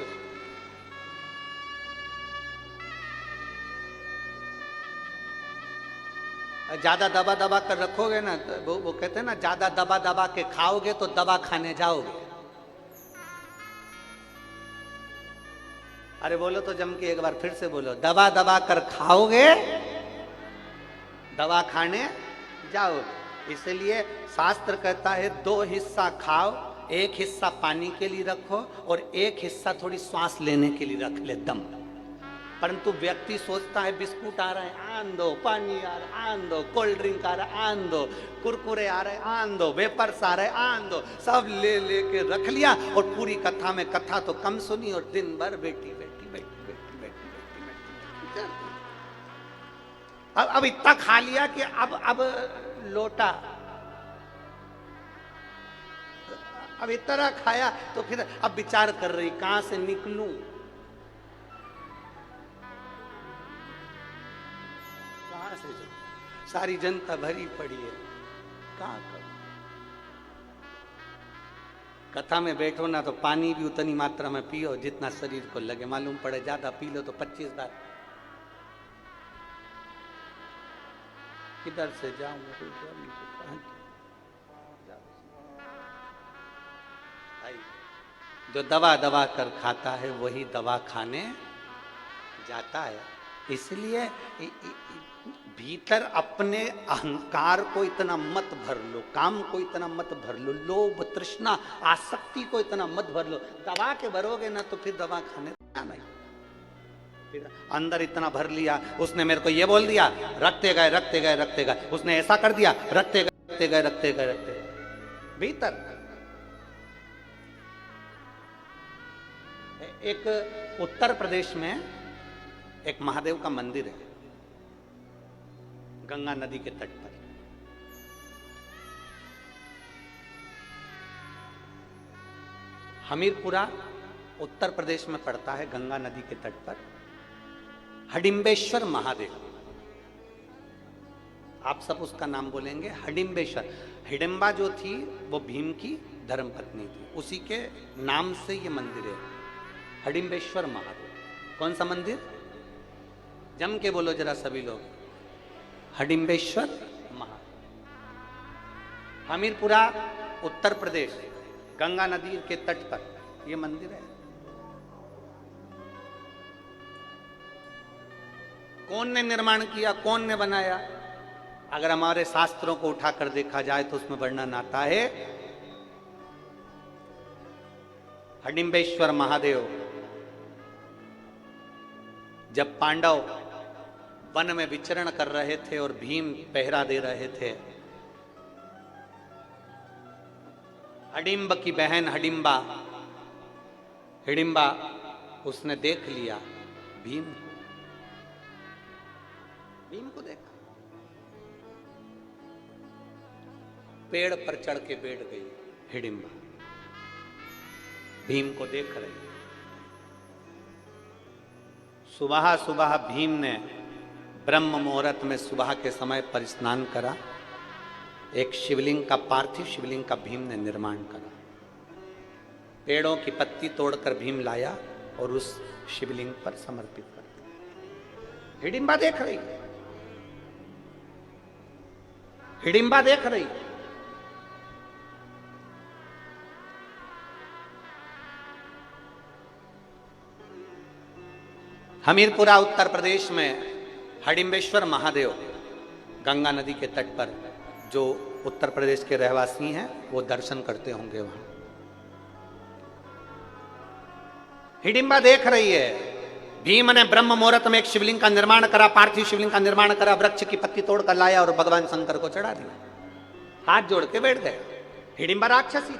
ज्यादा दबा दबा कर रखोगे ना तो वो कहते हैं ना, ज्यादा दबा दबा के खाओगे तो दवा खाने जाओगे। अरे बोलो तो जम के एक बार फिर से बोलो, दबा दबा कर खाओगे दवा खाने जाओगे। इसलिए शास्त्र कहता है 2 हिस्सा खाओ, 1 हिस्सा पानी के लिए रखो और 1 हिस्सा थोड़ी सांस लेने के लिए रख ले दम। परंतु व्यक्ति सोचता है बिस्कुट आ रहा है आन दो, पानी आ रहा है आन दो, कोल्ड ड्रिंक आ रहा है आन दो, कुरकुरे आ रहे आन दो, वेपर्स आ रहे आन दो, सब ले लेके रख लिया और पूरी कथा में कथा तो कम सुनी और दिन भर बैठी अब इतना खा लिया कि अब लोटा, अब इतना खाया तो फिर अब विचार कर रही कहां से निकलूं, कहां से जाऊं। सारी जनता भरी पड़ी है, कहां करूं। कथा में बैठो ना तो पानी भी उतनी मात्रा में पियो जितना शरीर को लगे। मालूम पड़े ज्यादा पी लो तो 25 बार किधर से जाऊं। जो दवा दवा कर खाता है वही दवा खाने जाता है। इसलिए भीतर अपने अहंकार को इतना मत भर लो, काम को इतना मत भर लो, लोभ तृष्णा आसक्ति को इतना मत भर लो। दबा के भरोगे ना तो फिर दवा खाने नहीं। फिर अंदर इतना भर लिया, उसने मेरे को ये बोल दिया, रखते गए, उसने ऐसा कर दिया, रखते गए। भीतर एक उत्तर प्रदेश में एक महादेव का मंदिर है, गंगा नदी के तट पर। हमीरपुरा उत्तर प्रदेश में पड़ता है, गंगा नदी के तट पर। हडिम्बेश्वर महादेव, आप सब उसका नाम बोलेंगे, हडिम्बेश्वर। हिडिंबा जो थी वो भीम की धर्मपत्नी थी, उसी के नाम से ये मंदिर है, हडिम्बेश्वर महादेव। कौन सा मंदिर? जम के बोलो जरा सभी लोग, हडिम्बेश्वर महादेव। हमीरपुरा उत्तर प्रदेश, गंगा नदी के तट पर यह मंदिर है। कौन ने निर्माण किया, कौन ने बनाया? अगर हमारे शास्त्रों को उठाकर देखा जाए तो उसमें वर्णन आता है, हडिम्बेश्वर महादेव जब पांडव वन में विचरण कर रहे थे और भीम पहरा दे रहे थे, हडिम्ब की बहन हिडिंबा उसने देख लिया भीम को देखा, पेड़ पर चढ़ के बैठ गई हिडिंबा, भीम को देख रही। सुबह सुबह भीम ने ब्रह्म मुहूर्त में सुबह के समय पर स्नान करा, एक शिवलिंग का, पार्थिव शिवलिंग का भीम ने निर्माण करा। पेड़ों की पत्ती तोड़कर भीम लाया और उस शिवलिंग पर समर्पित कर दिया। हिडिंबा देख रही, हिडिंबा देख रही। हमीरपुरा उत्तर प्रदेश में हडिम्बेश्वर महादेव, गंगा नदी के तट पर, जो उत्तर प्रदेश के रहवासी हैं वो दर्शन करते होंगे वहां। हिडिंबा देख रही है, भीम ने ब्रह्म मुहूर्त में एक शिवलिंग का निर्माण करा, पार्थिव शिवलिंग का निर्माण करा, वृक्ष की पत्ती तोड़कर लाया और भगवान शंकर को चढ़ा दिया। हाथ जोड़ के बैठ गए। हिडिंबा राक्षसी थी,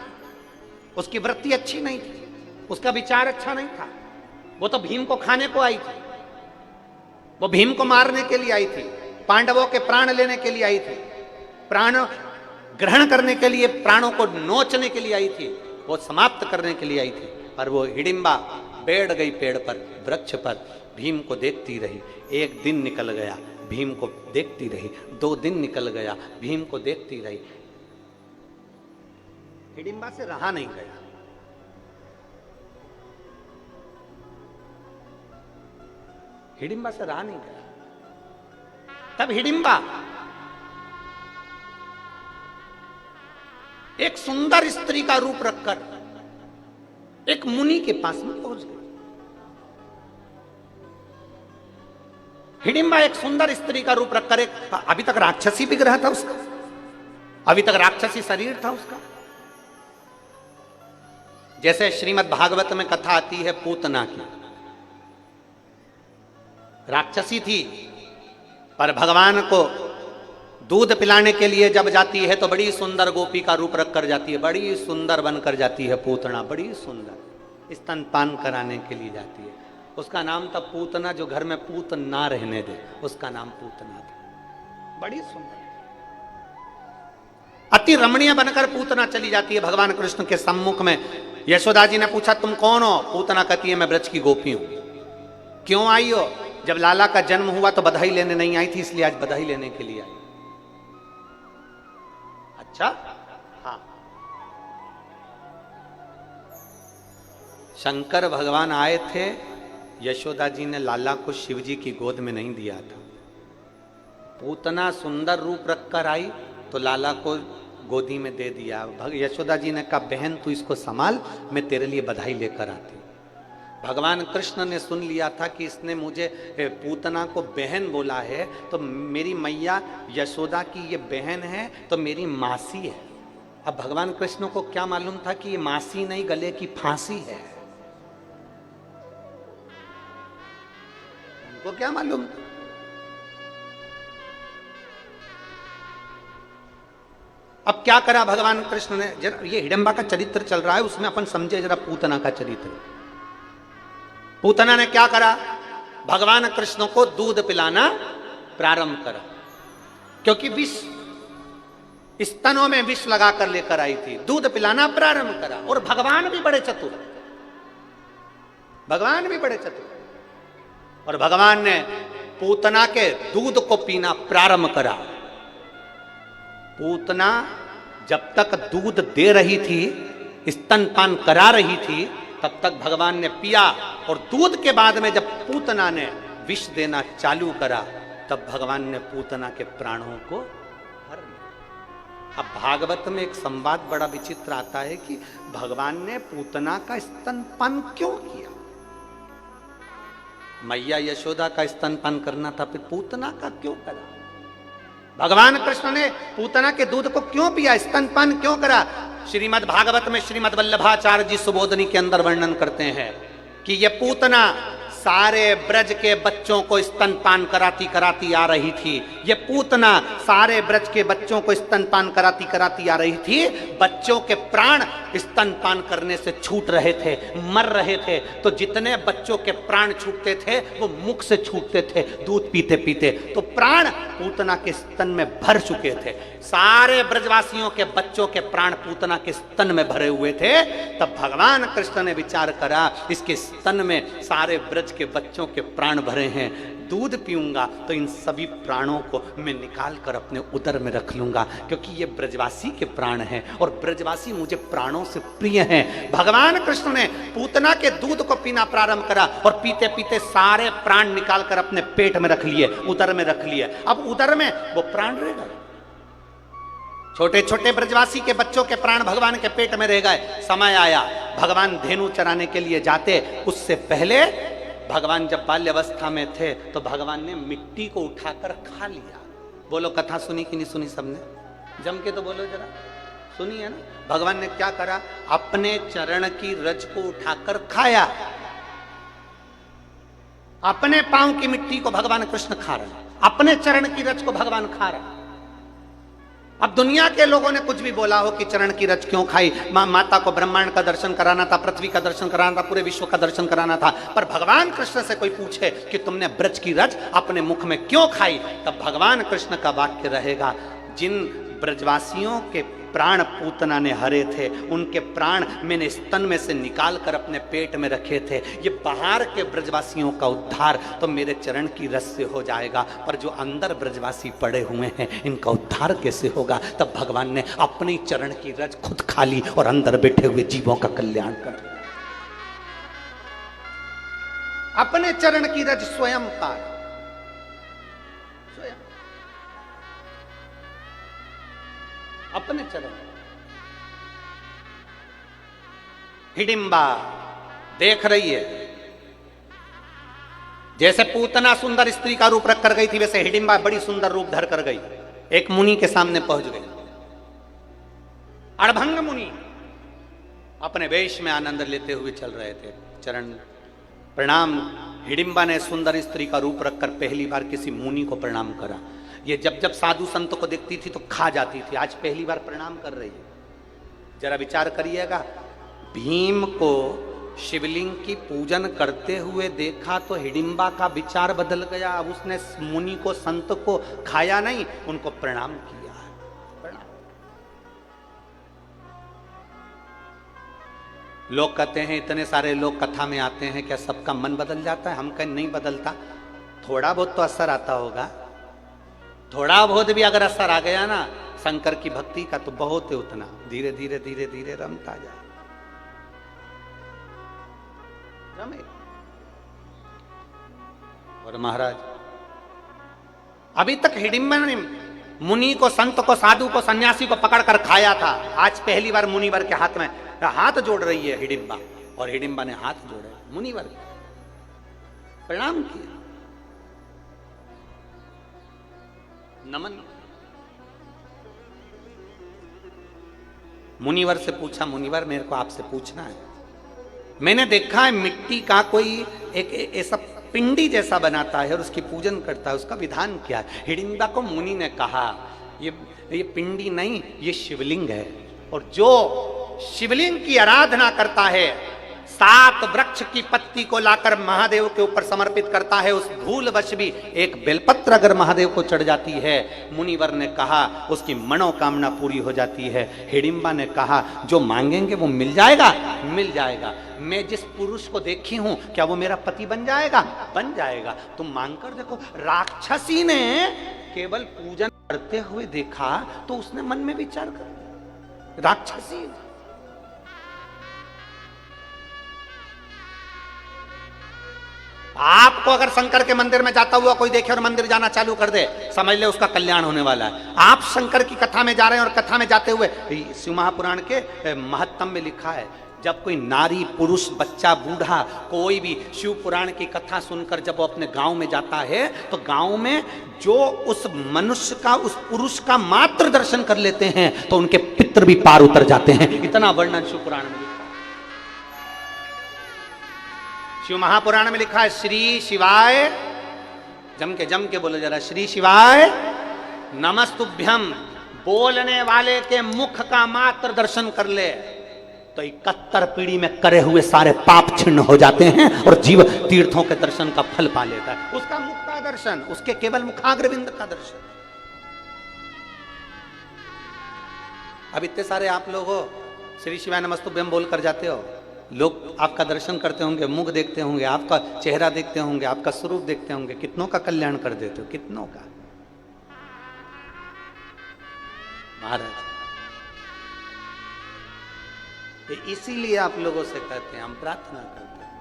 उसकी वृत्ति अच्छी नहीं थी, उसका विचार अच्छा नहीं था। वो तो भीम को खाने को आई थी, वो भीम को मारने के लिए आई थी, पांडवों के प्राण लेने के लिए आई थी, प्राण ग्रहण करने के लिए, प्राणों को नोचने के लिए आई थी, वो समाप्त करने के लिए आई थी। पर वो हिडिंबा बैठ गई पेड़ पर, वृक्ष पर, भीम को देखती रही। एक दिन निकल गया, भीम को देखती रही। 2 दिन निकल गया, भीम को देखती रही। हिडिंबा से रहा नहीं गया। हिडिंबा से रहा नहीं गया। तब हिडिंबा एक सुंदर स्त्री का रूप रखकर एक मुनि के पास में पहुंच गई। हिडिंबा एक सुंदर स्त्री का रूप रखकर, एक अभी तक राक्षसी विग्रह था उसका, अभी तक राक्षसी शरीर था उसका। जैसे श्रीमद् भागवत में कथा आती है पूतना की, राक्षसी थी, पर भगवान को दूध पिलाने के लिए जब जाती है तो बड़ी सुंदर गोपी का रूप रखकर जाती है, बड़ी सुंदर बनकर जाती है पूतना, बड़ी सुंदर स्तनपान कराने के लिए जाती है। उसका नाम था पूतना, जो घर में पूत ना रहने दे, उसका नाम पूतना था। बड़ी सुंदर, अति रमणीय बनकर पूतना चली जाती है भगवान कृष्ण के सम्मुख में। यशोदा जी ने पूछा तुम कौन हो? पूतना कहती है मैं ब्रज की गोपी हूं। क्यों आई हो? जब लाला का जन्म हुआ तो बधाई लेने नहीं आई थी, इसलिए आज बधाई लेने के लिए आई। अच्छा, हाँ। शंकर भगवान आए थे, यशोदा जी ने लाला को शिव जी की गोद में नहीं दिया था। पूतना सुंदर रूप रखकर आई तो लाला को गोदी में दे दिया। यशोदा जी ने कहा बहन तू इसको संभाल, मैं तेरे लिए बधाई लेकर आती। भगवान कृष्ण ने सुन लिया था कि इसने मुझे पूतना को बहन बोला है, तो मेरी मैया यशोदा की ये बहन है तो मेरी मासी है। अब भगवान कृष्ण को क्या मालूम था कि ये मासी नहीं, गले की फांसी है। उनको क्या मालूम था? अब क्या करा भगवान कृष्ण ने? जरा ये हिडिंबा का चरित्र चल रहा है, उसमें अपन समझे जरा पूतना का चरित्र। पूतना ने क्या करा? भगवान कृष्ण को दूध पिलाना प्रारंभ करा, क्योंकि विष स्तनों में विष लगाकर लेकर आई थी, दूध पिलाना प्रारंभ करा। और भगवान भी बड़े चतुर, भगवान भी बड़े चतुर। और भगवान ने पूतना के दूध को पीना प्रारंभ करा। पूतना जब तक दूध दे रही थी, स्तनपान करा रही थी, तब तक भगवान ने पिया। और दूध के बाद में जब पूतना ने विष देना चालू करा, तब भगवान ने पूतना के प्राणों को हर लिया। अब भागवत में एक संवाद बड़ा विचित्र आता है कि भगवान ने पूतना का स्तनपान क्यों किया। मैया यशोदा का स्तनपान करना था, फिर पूतना का क्यों करा? भगवान कृष्ण ने पूतना के दूध को क्यों पिया, स्तनपान क्यों करा? श्रीमद् भागवत में श्रीमद् वल्लभाचार्य जी सुबोधनी के अंदर वर्णन करते हैं कि ये पूतना सारे ब्रज के बच्चों को स्तनपान कराती कराती आ रही थी। ये पूतना सारे ब्रज के बच्चों को स्तनपान कराती कराती आ रही थी। बच्चों के प्राण स्तनपान करने से छूट रहे थे, मर रहे थे। तो जितने बच्चों के प्राण छूटते थे वो मुख से छूटते थे दूध पीते पीते। तो प्राण पूतना के स्तन में भर चुके थे। सारे ब्रजवासियों के बच्चों के प्राण पूतना के स्तन में भरे हुए थे। तब भगवान कृष्ण ने विचार करा, इसके स्तन में सारे ब्रज के बच्चों के प्राण भरे हैं, दूध पीऊंगा तो इन सभी प्राणों को मैं निकाल कर अपने उदर में रख लूंगा, क्योंकि ये ब्रजवासी के प्राण हैं और ब्रजवासी मुझे प्राणों से प्रिय हैं। भगवान कृष्ण ने पूतना के दूध को पीना प्रारंभ करा और पीते पीते सारे प्राण निकाल कर अपने पेट में रख लिए, उदर में रख लिए। अब उदर में वो प्राण रह गए। छोटे छोटे ब्रजवासी के बच्चों के प्राण भगवान के पेट में रह गए। समय आया, भगवान धेनु चराने के लिए जाते, उससे पहले भगवान जब बाल्यावस्था में थे तो भगवान ने मिट्टी को उठाकर खा लिया। बोलो, कथा सुनी कि नहीं सुनी? सबने जम के तो बोलो जरा, सुनी है ना? भगवान ने क्या करा? अपने चरण की रज को उठाकर खाया। अपने पांव की मिट्टी को भगवान कृष्ण खा रहे, अपने चरण की रज को भगवान खा रहे। अब दुनिया के लोगों ने कुछ भी बोला हो कि चरण की रज क्यों खाई, माता को ब्रह्मांड का दर्शन कराना था, पृथ्वी का दर्शन कराना था, पूरे विश्व का दर्शन कराना था, पर भगवान कृष्ण से कोई पूछे कि तुमने ब्रज की रज अपने मुख में क्यों खाई, तब भगवान कृष्ण का वाक्य रहेगा, जिन ब्रजवासियों के प्राण पूतना ने हरे थे, उनके प्राण मैंने स्तन में से निकाल कर अपने पेट में रखे थे। ये बाहर के ब्रजवासियों का उद्धार तो मेरे चरण की रस से हो जाएगा, पर जो अंदर ब्रजवासी पड़े हुए हैं इनका उद्धार कैसे होगा? तब भगवान ने अपनी चरण की रज खुद खा ली और अंदर बैठे हुए जीवों का कल्याण कर अपने चरण की रज स्वयं पार। अपने चरण। हिडिंबा देख रही है, जैसे पूतना सुंदर स्त्री का रूप रख कर गई थी, वैसे हिडिंबा बड़ी सुंदर रूप धर कर गई। एक मुनि के सामने पहुंच गई। अड़भंग मुनि अपने वेश में आनंद लेते हुए चल रहे थे। चरण प्रणाम। हिडिंबा ने सुंदर स्त्री का रूप रखकर पहली बार किसी मुनि को प्रणाम करा। ये जब जब साधु संत को देखती थी तो खा जाती थी, आज पहली बार प्रणाम कर रही है। जरा विचार करिएगा, भीम को शिवलिंग की पूजन करते हुए देखा तो हिडिंबा का विचार बदल गया। अब उसने मुनि को, संत को खाया नहीं, उनको प्रणाम किया। प्रणाम। लोग कहते हैं, इतने सारे लोग कथा में आते हैं, क्या सबका मन बदल जाता है? हम कहें नहीं बदलता, थोड़ा बहुत तो असर आता होगा। थोड़ा बहुत भी अगर असर आ गया ना शंकर की भक्ति का तो बहुत है, उतना धीरे धीरे धीरे धीरे रमता जाए। रमे। और महाराज अभी तक हिडिंबा ने मुनि को, संत को, साधु को, सन्यासी को पकड़कर खाया था। आज पहली बार मुनिवर के हाथ में हाथ जोड़ रही है हिडिंबा, और हिडिंबा ने हाथ जोड़े, मुनिवर प्रणाम किया, नमन। मुनिवर से पूछा, मुनिवर मेरे को आपसे पूछना है, मैंने देखा है मिट्टी का कोई एक ऐसा पिंडी जैसा बनाता है और उसकी पूजन करता है, उसका विधान क्या है? हिडिंबा को मुनि ने कहा, ये पिंडी नहीं, ये शिवलिंग है, और जो शिवलिंग की आराधना करता है, 7 वृक्ष की पत्ती को लाकर महादेव के ऊपर समर्पित करता है, उस भूलवश भी एक बेलपत्र अगर महादेव को चढ़ जाती है, मुनिवर ने कहा उसकी मनोकामना पूरी हो जाती है। हिडिंबा ने कहा जो मांगेंगे वो मिल जाएगा, मिल जाएगा। मैं जिस पुरुष को देखी हूं क्या वो मेरा पति बन जाएगा? बन जाएगा। तुम मांग कर देखो। राक्षसी ने केवल पूजन करते हुए देखा तो उसने मन में विचार कर, राक्षसी आपको अगर शंकर के मंदिर में जाता हुआ कोई देखे और मंदिर जाना चालू कर दे, समझ ले उसका कल्याण होने वाला है। आप शंकर की कथा में जा रहे हैं और कथा में जाते हुए शिव महापुराण के महत्तम में लिखा है, जब कोई नारी, पुरुष, बच्चा, बूढ़ा कोई भी शिव पुराण की कथा सुनकर जब वो अपने गांव में जाता है तो गांव में जो उस मनुष्य का, उस पुरुष का मात्र दर्शन कर लेते हैं तो उनके पितृ भी पार उतर जाते हैं। इतना वर्णन शिव पुराण में लिखा है। शिव महापुराण में लिखा है श्री शिवाय, जम के बोलो जरा, श्री शिवाय नमस्तुभ्यम। बोलने वाले के मुख का मात्र दर्शन कर ले तो 71 पीढ़ी में करे हुए सारे पाप छिन्न हो जाते हैं और जीव तीर्थों के दर्शन का फल पा लेता है। उसका मुख का दर्शन, उसके केवल मुखाग्रविंद का दर्शन। अब इतने सारे आप लोग हो, श्री शिवाय नमस्तुभ्यम बोल कर जाते हो, लोग आपका दर्शन करते होंगे, मुख देखते होंगे, आपका चेहरा देखते होंगे, आपका स्वरूप देखते होंगे, कितनों का कल्याण कर देते हो, कितनों का। महाराज इसीलिए आप लोगों से कहते हैं, हम प्रार्थना करते हैं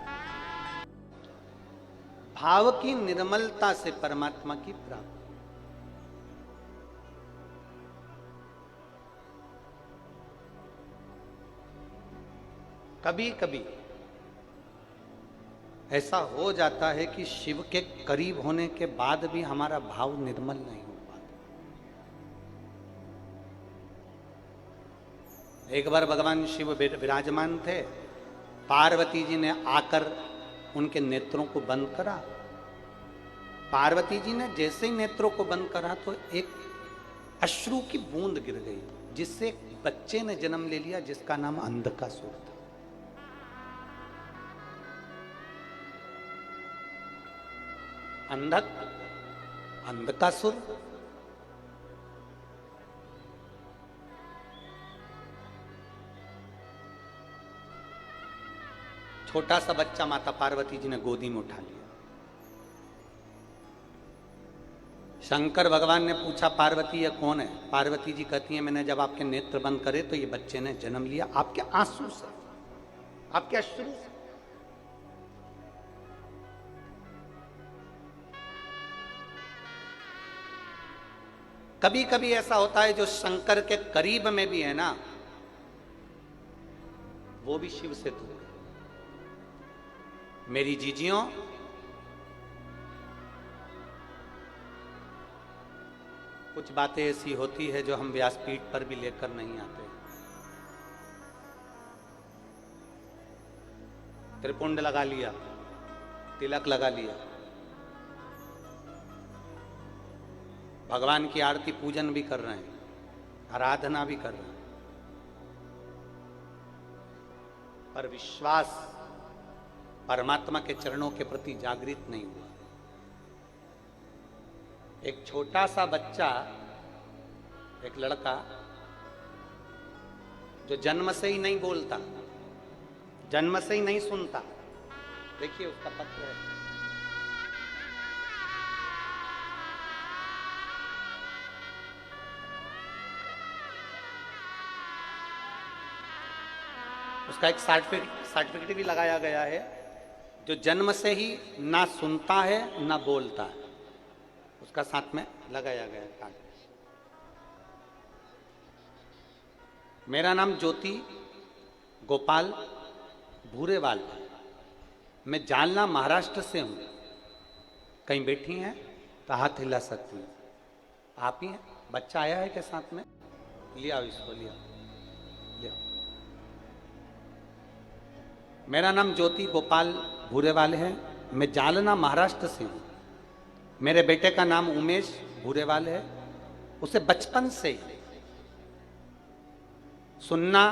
भाव की निर्मलता से परमात्मा की प्राप्ति। कभी कभी ऐसा हो जाता है कि शिव के करीब होने के बाद भी हमारा भाव निर्मल नहीं हो पाता। एक बार भगवान शिव विराजमान थे, पार्वती जी ने आकर उनके नेत्रों को बंद करा। पार्वती जी ने जैसे ही नेत्रों को बंद करा तो एक अश्रु की बूंद गिर गई, जिससे एक बच्चे ने जन्म ले लिया जिसका नाम अंधकासुर था। अंधकासुर छोटा सा बच्चा माता पार्वती जी ने गोदी में उठा लिया। शंकर भगवान ने पूछा पार्वती ये कौन है? पार्वती जी कहती है मैंने जब आपके नेत्र बंद करे तो ये बच्चे ने जन्म लिया आपके आंसू से, आपके अश्रु से। कभी कभी ऐसा होता है जो शंकर के करीब में भी है ना, वो भी शिव से दूर। मेरी जीजियों, कुछ बातें ऐसी होती है जो हम व्यासपीठ पर भी लेकर नहीं आते। त्रिपुंड लगा लिया, तिलक लगा लिया, भगवान की आरती पूजन भी कर रहे हैं, आराधना भी कर रहे हैं, पर विश्वास परमात्मा के चरणों के प्रति जागृत नहीं हुआ। एक छोटा सा बच्चा, एक लड़का जो जन्म से ही नहीं बोलता, जन्म से ही नहीं सुनता, देखिए उसका पत्र है। उसका एक सर्टिफिकेट भी लगाया गया है, जो जन्म से ही ना सुनता है ना बोलता है, उसका साथ में लगाया गया है। मेरा नाम ज्योति गोपाल भूरेवाल है, मैं जालना महाराष्ट्र से हूँ। कहीं बैठी हैं तो हाथ हिला सकती हैं। आप ही हैं? बच्चा आया है के साथ में? लिया इसको, लिया। मेरा नाम ज्योति गोपाल भूरेवाल है, मैं जालना महाराष्ट्र से हूँ। मेरे बेटे का नाम उमेश भूरेवाल है। उसे बचपन से सुनना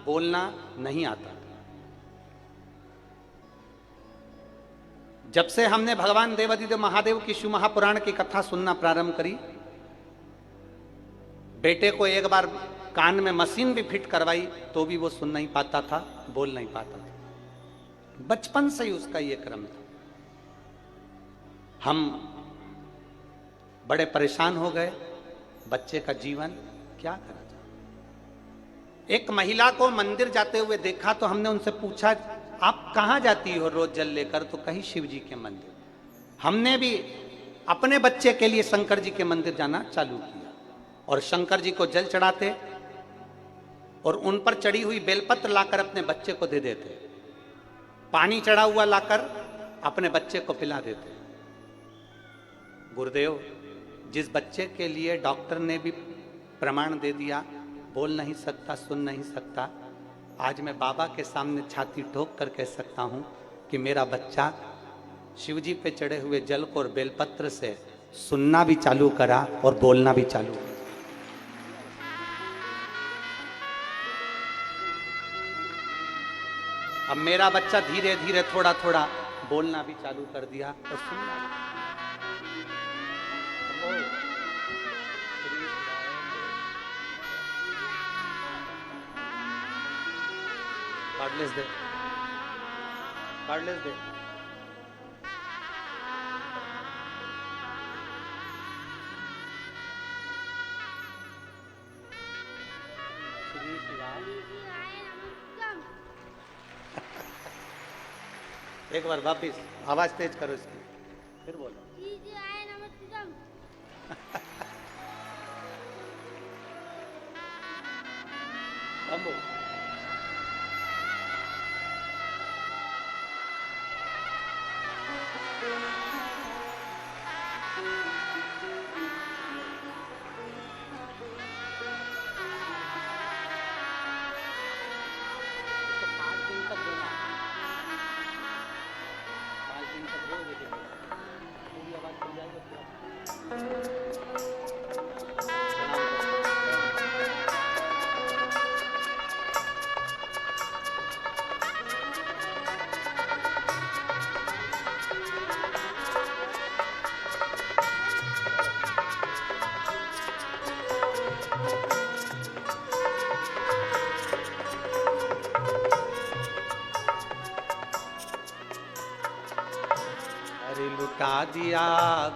बोलना नहीं आता था। जब से हमने भगवान देवादिदेव महादेव की शिव महापुराण की कथा सुनना प्रारंभ करी, बेटे को एक बार कान में मशीन भी फिट करवाई तो भी वो सुन नहीं पाता था, बोल नहीं पाता था। बचपन से ही उसका ये क्रम था। हम बड़े परेशान हो गए, बच्चे का जीवन क्या करा जाए। एक महिला को मंदिर जाते हुए देखा तो हमने उनसे पूछा, आप कहां जाती हो रोज जल लेकर? तो कहीं शिव जी के मंदिर। हमने भी अपने बच्चे के लिए शंकर जी के मंदिर जाना चालू किया और शंकर जी को जल चढ़ाते और उन पर चढ़ी हुई बेलपत्र लाकर अपने बच्चे को दे देते, पानी चढ़ा हुआ लाकर अपने बच्चे को पिला देते। गुरुदेव, जिस बच्चे के लिए डॉक्टर ने भी प्रमाण दे दिया बोल नहीं सकता, सुन नहीं सकता, आज मैं बाबा के सामने छाती ठोक कर कह सकता हूं कि मेरा बच्चा शिवजी पे चढ़े हुए जल को और बेलपत्र से सुनना भी चालू करा और बोलना भी चालू करा। अब मेरा बच्चा धीरे धीरे थोड़ा थोड़ा बोलना भी चालू कर दिया और सुनना भी। कार्डलेस दे, कार्डलेस दे। एक बार वापिस आवाज तेज करो इसकी, फिर बोलो। अब बोलो। लुटा दिया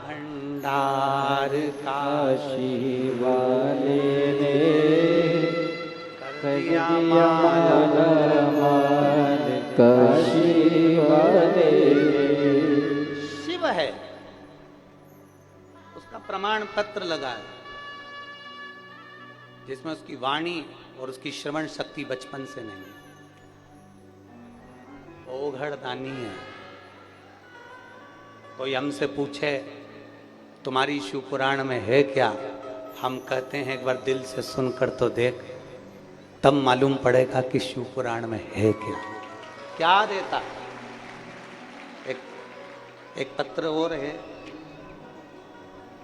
भंडार काशी वाले ने, कर दिया माल काशी वाले ने। शिव है, उसका प्रमाण पत्र लगा है जिसमें उसकी वाणी और उसकी श्रवण शक्ति बचपन से नहीं, ओघड़ दानी है। कोई हमसे पूछे तुम्हारी शिव पुराण में है क्या, हम कहते हैं एक बार दिल से सुनकर तो देख, तब मालूम पड़ेगा कि शिव पुराण में है क्या। क्या देता एक पत्र और है।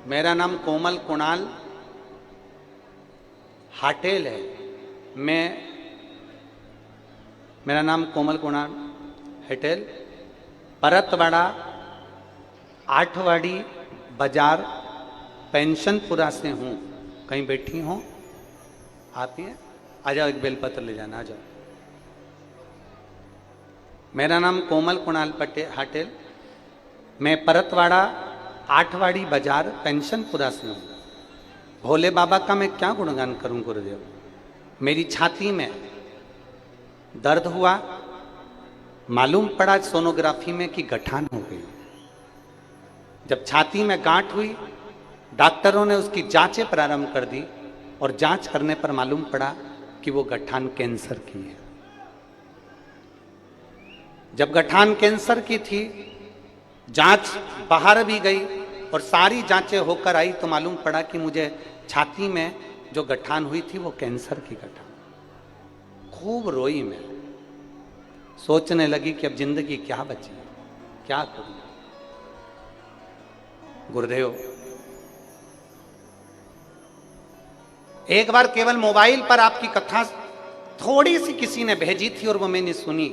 मेरा नाम कोमल कुणाल हाटेल है। मेरा नाम कोमल कुणाल हटेल, परतवाड़ा 8वाड़ी बाजार पेंशनपुरा से हूँ। कहीं बैठी हो आती है, आ जाओ, एक बेलपत्र ले जाना, आ जाओ। मेरा नाम कोमल कुणाल हाटेल, मैं परतवाड़ा 8वाड़ी बाजार पेंशनपुरा से हूँ। भोले बाबा का मैं क्या गुणगान करूं गुरुदेव। मेरी छाती में दर्द हुआ, मालूम पड़ा सोनोग्राफी में कि गठान हो गई। जब छाती में गांठ हुई, डॉक्टरों ने उसकी जांचें प्रारंभ कर दी और जांच करने पर मालूम पड़ा कि वो गठान कैंसर की है। जब गठान कैंसर की थी, जांच बाहर भी गई और सारी जांचें होकर आई तो मालूम पड़ा कि मुझे छाती में जो गठान हुई थी वो कैंसर की गठान। खूब रोई मैं, सोचने लगी कि अब जिंदगी क्या बची, क्या करूं। गुरुदेव, एक बार केवल मोबाइल पर आपकी कथा थोड़ी सी किसी ने भेजी थी और वो मैंने सुनी,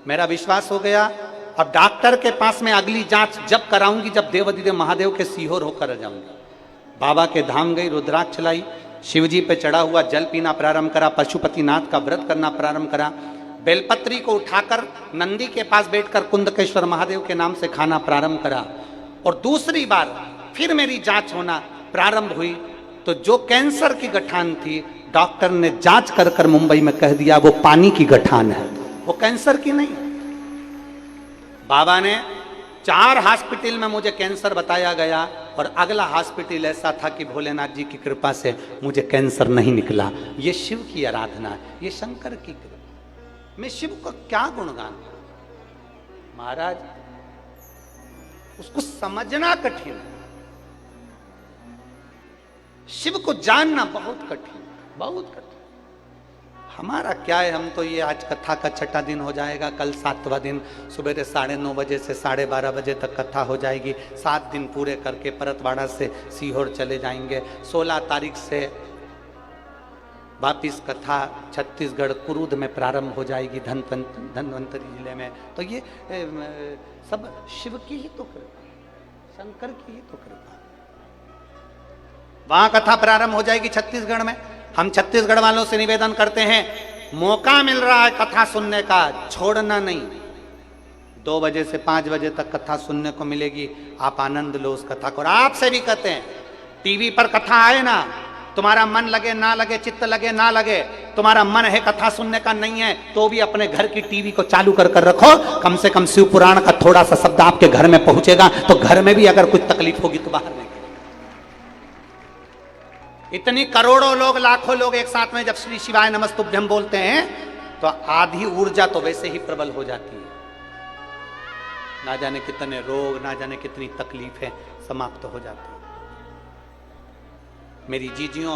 मेरा विश्वास हो गया अब डॉक्टर के पास में अगली जांच जब कराऊंगी जब देवाधिदेव महादेव के सीहोर होकर जाऊंगी। बाबा के धाम गई, रुद्राक्ष लाई, शिवजी पे चढ़ा हुआ जल पीना प्रारंभ करा, पशुपतिनाथ का व्रत करना प्रारंभ करा, बेलपत्री को उठाकर नंदी के पास बैठकर कुंदकेश्वर महादेव के नाम से खाना प्रारंभ करा। और दूसरी बार फिर मेरी जांच होना प्रारंभ हुई तो जो कैंसर की गठान थी डॉक्टर ने जांच कर कर मुंबई में कह दिया वो पानी की गठान है, वो कैंसर की नहीं। बाबा ने 4 हॉस्पिटल में मुझे कैंसर बताया गया और अगला हॉस्पिटल ऐसा था कि भोलेनाथ जी की कृपा से मुझे कैंसर नहीं निकला। ये शिव की आराधना है, ये शंकर की कृपा। मैं शिव का क्या गुणगान महाराज, उसको समझना कठिन है, शिव को जानना बहुत कठिन, बहुत कठिन। हमारा क्या है, हम तो ये आज कथा का 6ठा दिन हो जाएगा, कल 7वां दिन, सुबह 9:30 बजे से 12:30 बजे तक कथा हो जाएगी। 7 दिन पूरे करके परतवाड़ा से सीहोर चले जाएंगे। 16 तारीख से वापिस कथा छत्तीसगढ़ कुरूद में प्रारंभ हो जाएगी, धन्वंतरी जिले में। तो ये सब शिव की ही तो कृपा, शंकर की ही तो कृपा। वहां कथा प्रारंभ हो जाएगी छत्तीसगढ़ में। हम छत्तीसगढ़ वालों से निवेदन करते हैं, मौका मिल रहा है कथा सुनने का, छोड़ना नहीं। 2 बजे से 5 बजे तक कथा सुनने को मिलेगी, आप आनंद लो उस कथा को। और आपसे भी कहते हैं, टीवी पर कथा आए ना, तुम्हारा मन लगे ना लगे, चित्त लगे ना लगे, तुम्हारा मन है कथा सुनने का नहीं है तो भी अपने घर की टीवी को चालू कर कर रखो। कम से कम शिव पुराण का थोड़ा सा शब्द आपके घर में पहुंचेगा तो घर में भी अगर कुछ तकलीफ होगी तो बाहर नहीं। इतनी करोड़ों लोग, लाखों लोग एक साथ में जब श्री शिवाय नमस्तुभ्यम बोलते हैं तो आधी ऊर्जा तो वैसे ही प्रबल हो जाती है। ना जाने कितने रोग, ना जाने कितनी तकलीफें समाप्त हो जाती हैं। मेरी जीजियों,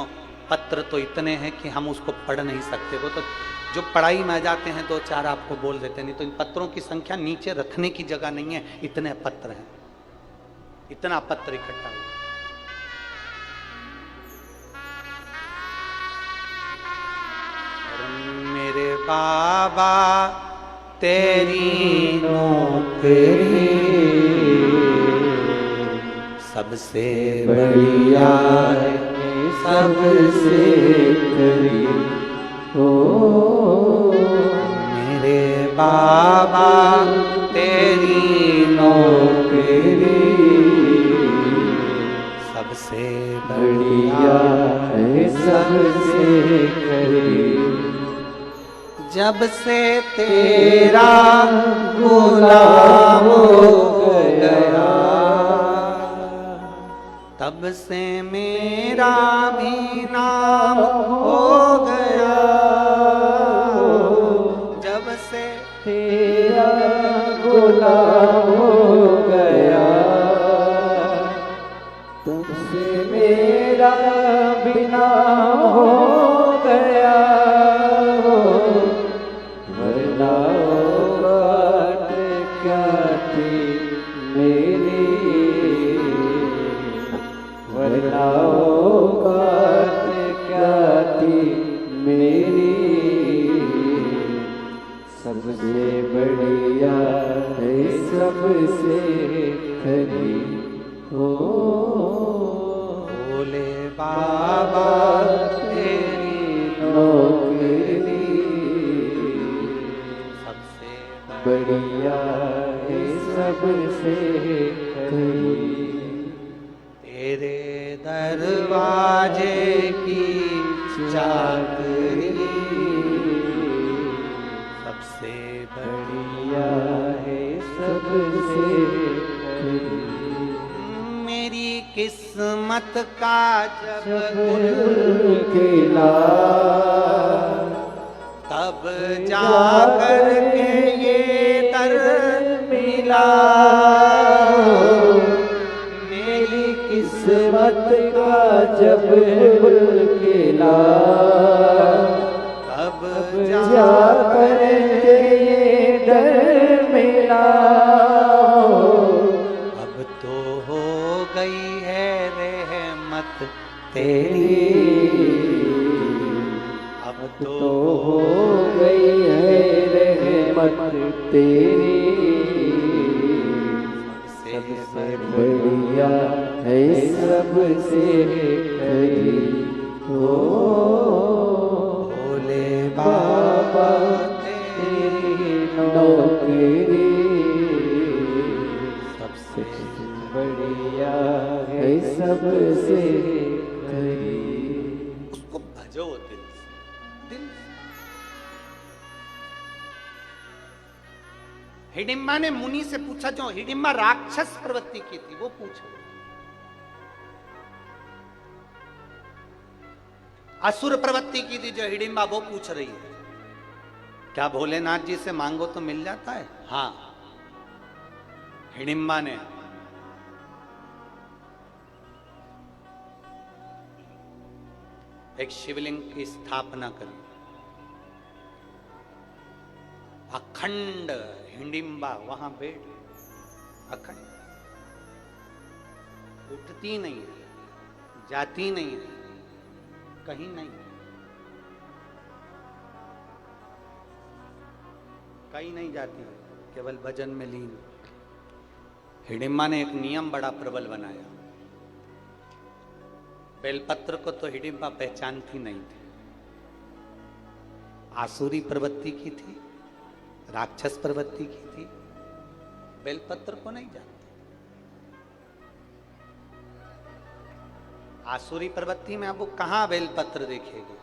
पत्र तो इतने हैं कि हम उसको पढ़ नहीं सकते। वो तो जो पढ़ाई में आ जाते हैं 2-4 आपको बोल देते हैं, नहीं तो इन पत्रों की संख्या नीचे रखने की जगह नहीं है, इतने पत्र हैं, इतना पत्र इकट्ठा हुआ। मेरे बाबा तेरी नौकरी सबसे बढ़िया है, सबसे करीब हो। मेरे बाबा तेरी नौकरी सबसे बढ़िया है, सबसे करीब। जब से तेरा गुलाम हो गया तब से मेरा भी नाम हो गया। जब से तेरा गुलाम हो गया तब से मेरा भी नाम हो गया। वरना बात क्या थी मेरी, वरना बात क्या थी मेरी। सबसे बढ़िया है, सबसे खरी हो। भोले बाबा तेरी नौकरी सबसे बढ़िया है, सबसे खरी। तेरे दरवाजे की चाकरी सबसे बढ़िया है, सबसे खरी। मेरी किस्मत का जब गुल खिला तब जाकर के ये दर मिला। मेरी किस्मत का जब गुल खिला तब जाकर के ये दर मिला। अब तो हो गई है रहमत तेरी, अब तो हो गई है रहमत तेरी। सबसे बढ़िया है सबसे खरी हो भोले बाबा तेरी नौकरी सबसे बढ़िया है सबसे खरी। उसको भजो दिल से, दिल से। हिडिंबा ने मुनि से पूछा, जो हिडिंबा राक्षस प्रवृत्ति की थी वो पूछो, असुर प्रवृत्ति की थी जो हिडिंबा वो पूछ रही है, क्या भोलेनाथ जी से मांगो तो मिल जाता है? हाँ। हिडिंबा ने एक शिवलिंग की स्थापना करी, अखंड हिडिंबा वहां बैठ, अखंड, उठती नहीं है, जाती नहीं है, कहीं नहीं, कहीं नहीं जाती है, केवल भजन में लीन। हिडिंबा ने एक नियम बड़ा प्रबल बनाया, बेलपत्र को तो हिडिंबा पहचानती नहीं थी, आसुरी प्रवृत्ति की थी, राक्षस प्रवृत्ति की थी, बेलपत्र को नहीं जानती। आसुरी प्रवृत्ति में आपको कहां बेलपत्र देखेगी?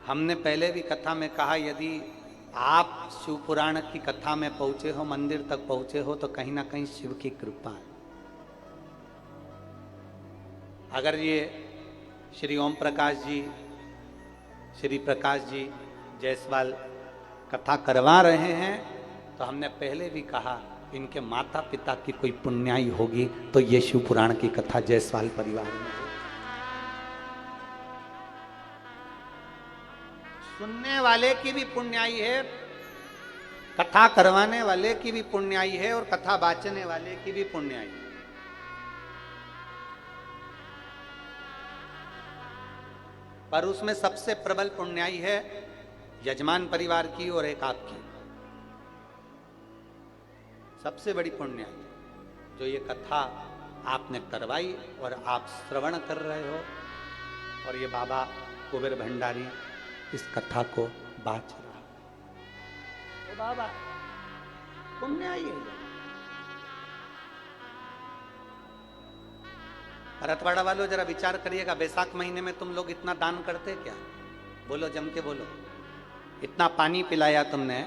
हमने पहले भी कथा में कहा, यदि आप शिव पुराण की कथा में पहुंचे हो, मंदिर तक पहुंचे हो, तो कहीं ना कहीं शिव की कृपा है। अगर ये श्री ओम प्रकाश जी, श्री प्रकाश जी जायसवाल कथा करवा रहे हैं, तो हमने पहले भी कहा इनके माता पिता की कोई पुण्याई होगी तो ये शिव पुराण की कथा जायसवाल परिवार में है। सुनने वाले की भी पुण्याई है, कथा करवाने वाले की भी पुण्याई है, और कथा बाचने वाले की भी पुण्याई है। पर उसमें सबसे प्रबल पुण्याई है यजमान परिवार की और एक आपकी। सबसे बड़ी पुण्याई जो ये कथा आपने करवाई और आप श्रवण कर रहे हो, और ये बाबा कुबेर भंडारी इस कथा को बाच रहा है, तो बाबा पुण्याई है। भरतवाड़ा वालों जरा विचार करिएगा, बैसाख महीने में तुम लोग इतना दान करते क्या? बोलो, जम के बोलो। इतना पानी पिलाया तुमने,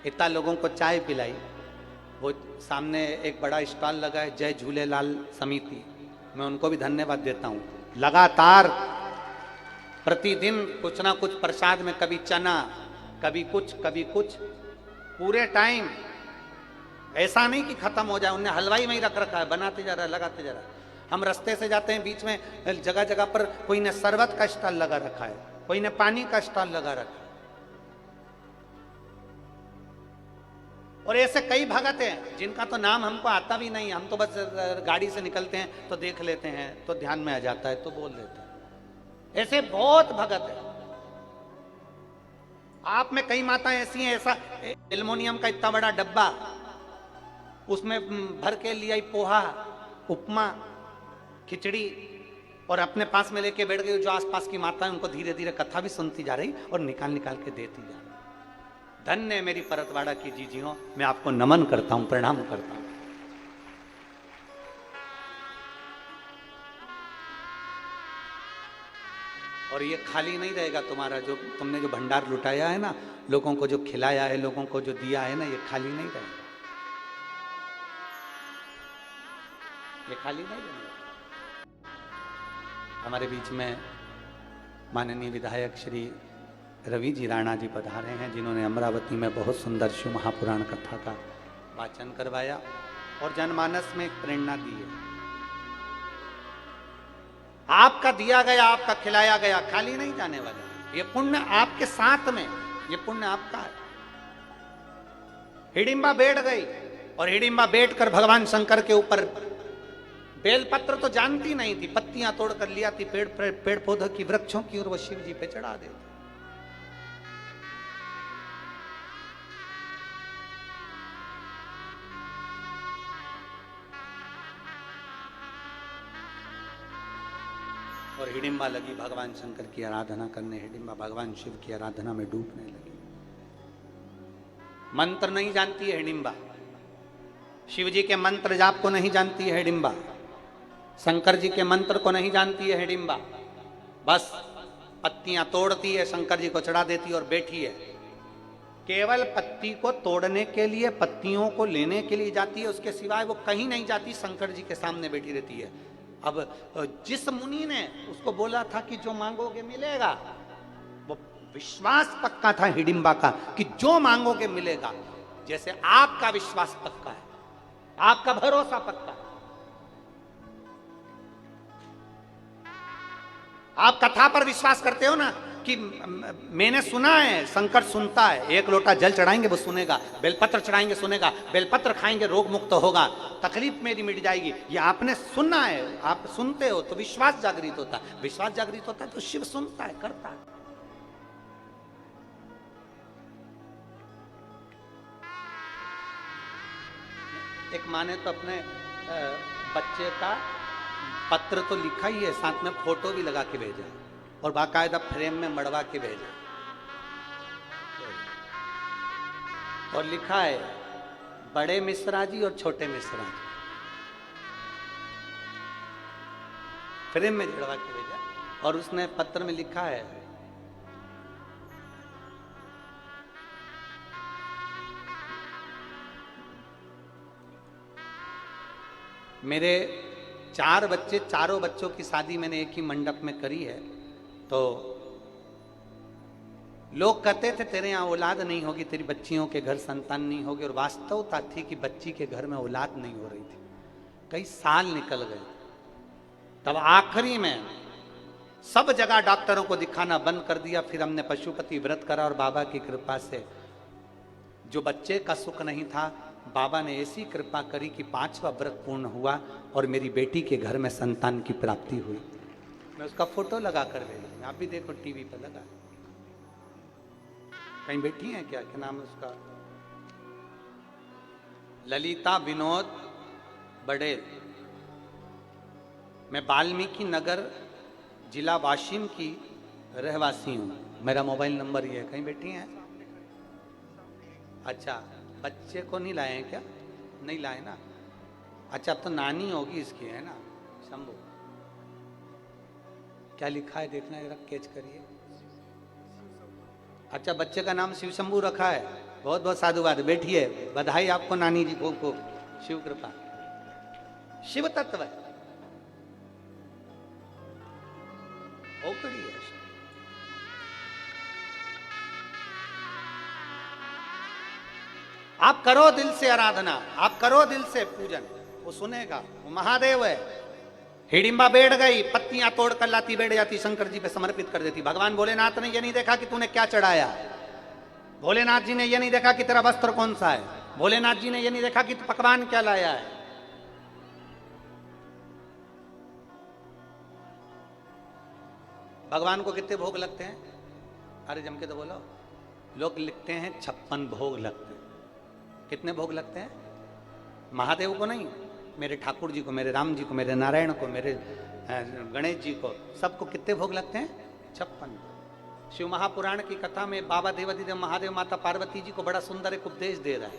इतना लोगों को चाय पिलाई, वो सामने एक बड़ा स्टॉल लगा है जय झूलेलाल समिति, मैं उनको भी धन्यवाद देता हूँ। लगातार प्रतिदिन कुछ ना कुछ प्रसाद में, कभी चना, कभी कुछ, कभी कुछ, पूरे टाइम, ऐसा नहीं कि खत्म हो जाए, उन्हें हलवाई में ही रख रखा है, बनाते जा रहा है, लगाते जा रहा है। हम रास्ते से जाते हैं, बीच में जगह जगह पर कोई ने शरबत का स्टॉल लगा रखा है, कोई ने पानी का स्टॉल लगा रखा है, और ऐसे कई भगत हैं जिनका तो नाम हमको आता भी नहीं, हम तो बस गाड़ी से निकलते हैं तो देख लेते हैं, तो ध्यान में आ जाता है तो बोल देते हैं। ऐसे बहुत भगत है। आप में कई माताएं ऐसी हैं, ऐसा एल्युमिनियम का इतना बड़ा डब्बा, उसमें भर के लिया पोहा, उपमा, खिचड़ी, और अपने पास में लेके बैठ गई। जो आसपास की माता है उनको धीरे धीरे कथा भी सुनती जा रही और निकाल निकाल के देती जा रही। धन्य मेरी परतवाड़ा की जीजियों, मैं आपको नमन करता हूं, प्रणाम करता हूं। और ये खाली नहीं रहेगा तुम्हारा, जो तुमने जो भंडार लुटाया है ना, लोगों को जो खिलाया है, लोगों को जो दिया है ना, ये खाली नहीं रहेगा, ये खाली नहीं रहेगा। हमारे बीच में माननीय विधायक श्री रवि जी राणा जी पधारे हैं, जिन्होंने अमरावती में बहुत सुंदर शिव महापुराण कथा का वाचन करवाया और जनमानस में एक प्रेरणा दी है। आपका दिया गया, आपका खिलाया गया खाली नहीं जाने वाला, ये पुण्य आपके साथ में, ये पुण्य आपका है। हिडिंबा बैठ गई, और हिडिंबा बैठकर भगवान शंकर के ऊपर बेलपत्र तो जानती नहीं थी, पत्तियां तोड़कर लिया थी पेड़ पौधों की, वृक्षों की, और वो शिव जी पे चढ़ा देती। और हिडिंबा लगी भगवान शंकर की आराधना करने, हिडिंबा भगवान शिव की आराधना में डूबने लगी। मंत्र नहीं जानती है हिडिंबा, शिव जी के मंत्र जाप को नहीं जानती है हिडिंबा, शंकर जी के मंत्र को नहीं जानती है हिडिंबा। बस पत्तियां तोड़ती है, शंकर जी को चढ़ा देती है और बैठी है। केवल पत्ती को तोड़ने के लिए, पत्तियों को लेने के लिए जाती है, उसके सिवाय वो कहीं नहीं जाती, शंकर जी के सामने बैठी रहती है। अब जिस मुनि ने उसको बोला था कि जो मांगोगे मिलेगा, वो विश्वास पक्का था हिडिंबा का कि जो मांगोगे मिलेगा। जैसे आपका विश्वास पक्का है, आपका भरोसा पक्का है। आप कथा पर विश्वास करते हो ना कि मैंने सुना है, शंकर सुनता है, एक लोटा जल चढ़ाएंगे वो सुनेगा, बेलपत्र चढ़ाएंगे सुनेगा, बेलपत्र खाएंगे रोग मुक्त होगा, तकलीफ मेरी मिट जाएगी। ये आपने सुना है, आप सुनते हो तो विश्वास जागृत होता है, विश्वास जागृत होता है तो शिव सुनता है, करता है। एक माँ ने तो अपने बच्चे का पत्र तो लिखा ही है, साथ में फोटो भी लगा के भेजा और बाकायदा फ्रेम में मड़वा के भेजा और लिखा है बड़े मिश्रा जी और छोटे मिश्रा जी, फ्रेम में जड़वा के भेजा। और उसने पत्र में लिखा है, मेरे 4 बच्चे, चारों बच्चों की शादी मैंने एक ही मंडप में करी है, तो लोग कहते थे तेरे यहाँ औलाद नहीं होगी, तेरी बच्चियों के घर संतान नहीं होगी, और वास्तवता थी कि बच्ची के घर में औलाद नहीं हो रही थी। कई साल निकल गए, तब आखिरी में सब जगह डॉक्टरों को दिखाना बंद कर दिया। फिर हमने पशुपति व्रत करा और बाबा की कृपा से जो बच्चे का सुख नहीं था, बाबा ने ऐसी कृपा करी कि 5वां व्रत पूर्ण हुआ और मेरी बेटी के घर में संतान की प्राप्ति हुई। मैं उसका फोटो लगा कर भेजा, आप भी देखो टीवी पर लगा। कहीं बैठी है क्या नाम है उसका? ललिता विनोद बड़ेल। मैं वाल्मीकि नगर जिला वाशिम की रहवासी हूँ। मेरा मोबाइल नंबर ये है। कहीं बैठी हैं? अच्छा, बच्चे को नहीं लाए हैं क्या? नहीं लाए ना। अच्छा, अब तो नानी होगी इसकी, है ना? शंभू, क्या लिखा है देखना जरा, कैच करिए। अच्छा, बच्चे का नाम शिव शंभू रखा है। बहुत बहुत साधुवाद, बैठिए। बधाई आपको नानी जी को शिव कृपा। शिव तत्व है, ओकड़ी है। आप करो दिल से आराधना, आप करो दिल से पूजन, वो सुनेगा। वो महादेव है। हिडिंबा बैठ गई, पत्तियां तोड़ कर लाती, बैठ जाती, शंकर जी पे समर्पित कर देती। भगवान भोलेनाथ ने ये नहीं देखा कि तूने क्या चढ़ाया। भोलेनाथ जी ने ये नहीं देखा कि तेरा वस्त्र कौन सा है। भोलेनाथ जी ने ये नहीं देखा कि तू पकवान क्या लाया है। भगवान को कितने भोग लगते हैं? अरे जम के तो बोलो। लोग लिखते हैं 56 भोग लगते हैं। कितने भोग लगते हैं? महादेव को नहीं, मेरे ठाकुर जी को, मेरे राम जी को, मेरे नारायण को, मेरे गणेश जी को, सबको कितने भोग लगते हैं? 56। शिव महापुराण की कथा में बाबा देवाधिदेव महादेव माता पार्वती जी को बड़ा सुंदर एक उपदेश दे रहा है।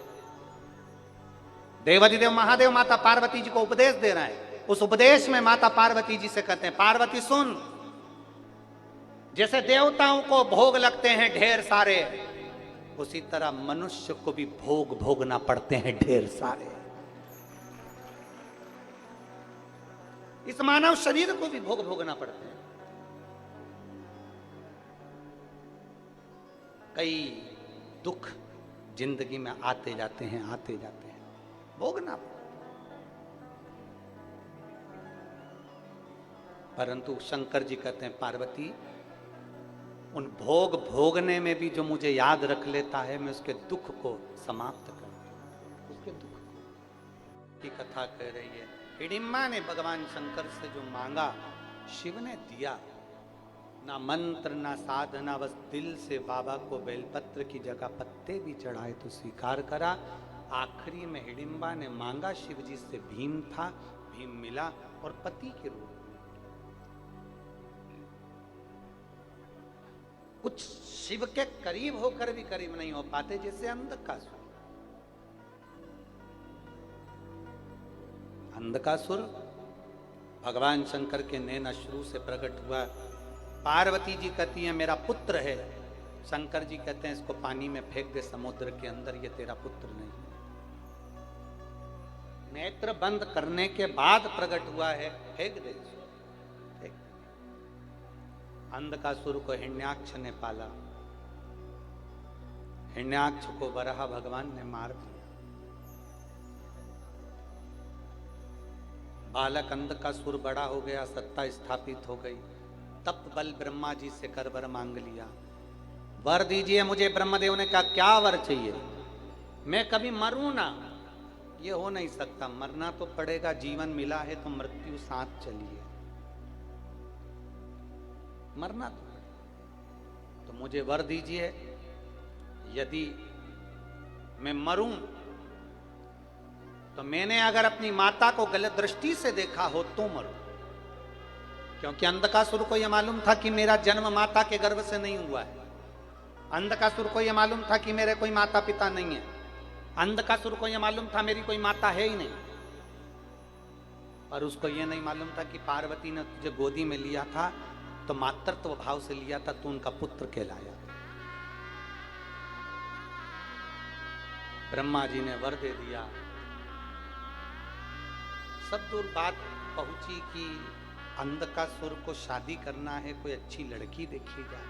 देवाधिदेव महादेव माता पार्वती जी को उपदेश दे रहा है। उस उपदेश में माता पार्वती जी से कहते हैं, पार्वती सुन, जैसे देवताओं को भोग लगते हैं ढेर सारे, उसी तरह मनुष्य को भी भोग भोगना पड़ते हैं ढेर सारे। इस मानव शरीर को भी भोग भोगना पड़ते हैं। कई दुख जिंदगी में आते जाते हैं, आते जाते हैं, भोगना। परंतु शंकर जी कहते हैं, पार्वती, उन भोग भोगने में भी जो मुझे याद रख लेता है, मैं उसके दुख को समाप्त कर दूं। उसके दुख की कथा कह रही है। हिडिंबा ने भगवान शंकर से जो मांगा, शिव ने दिया। ना मंत्र ना साधना, बस दिल से बाबा को बेलपत्र की जगह पत्ते भी चढ़ाए तो स्वीकार करा। आखिरी में हिडिंबा ने मांगा शिव जी से, भीम था, भीम मिला और पति के रूप। कुछ शिव के करीब होकर भी करीब नहीं हो पाते, जैसे अंधकासुर। अंधकासुर भगवान शंकर के नैन अश्रु से प्रकट हुआ। पार्वती जी कहती है मेरा पुत्र है, शंकर जी कहते हैं इसको पानी में फेंक दे समुद्र के अंदर, ये तेरा पुत्र नहीं है। नेत्र बंद करने के बाद प्रकट हुआ है, फेंक दे इसको, फेंक। अंधकासुर को हिरण्याक्ष ने पाला, हिरण्याक्ष को वराह भगवान ने मार दिया। बालक अंधकासुर बड़ा हो गया, सत्ता स्थापित हो गई। तप बल ब्रह्मा जी से कर वर मांग लिया, वर दीजिए मुझे। ब्रह्मदेव ने कहा क्या वर चाहिए, मैं कभी मरूं ना। ये हो नहीं सकता, मरना तो पड़ेगा, जीवन मिला है तो मृत्यु साथ चलिए, मरना तो पड़ेगा। तो मुझे वर दीजिए, यदि मैं मरूं तो मैंने अगर अपनी माता को गलत दृष्टि से देखा हो तो मरूं, क्योंकि अंधकासुर को यह मालूम था कि मेरा जन्म माता के गर्भ से नहीं हुआ है। अंधकासुर को यह मालूम था कि मेरे कोई माता पिता नहीं है। अंधकासुर को यह मालूम था मेरी कोई माता है ही नहीं। और उसको यह नहीं मालूम था कि पार्वती ने तुझे गोदी में लिया था तो मातृत्व भाव से लिया था, तू उनका पुत्र कहलाया। ब्रह्मा जी ने वर दे दिया। सब दूर बात पहुंची कि अंधकासुर को शादी करना है, कोई अच्छी लड़की देखी जाए।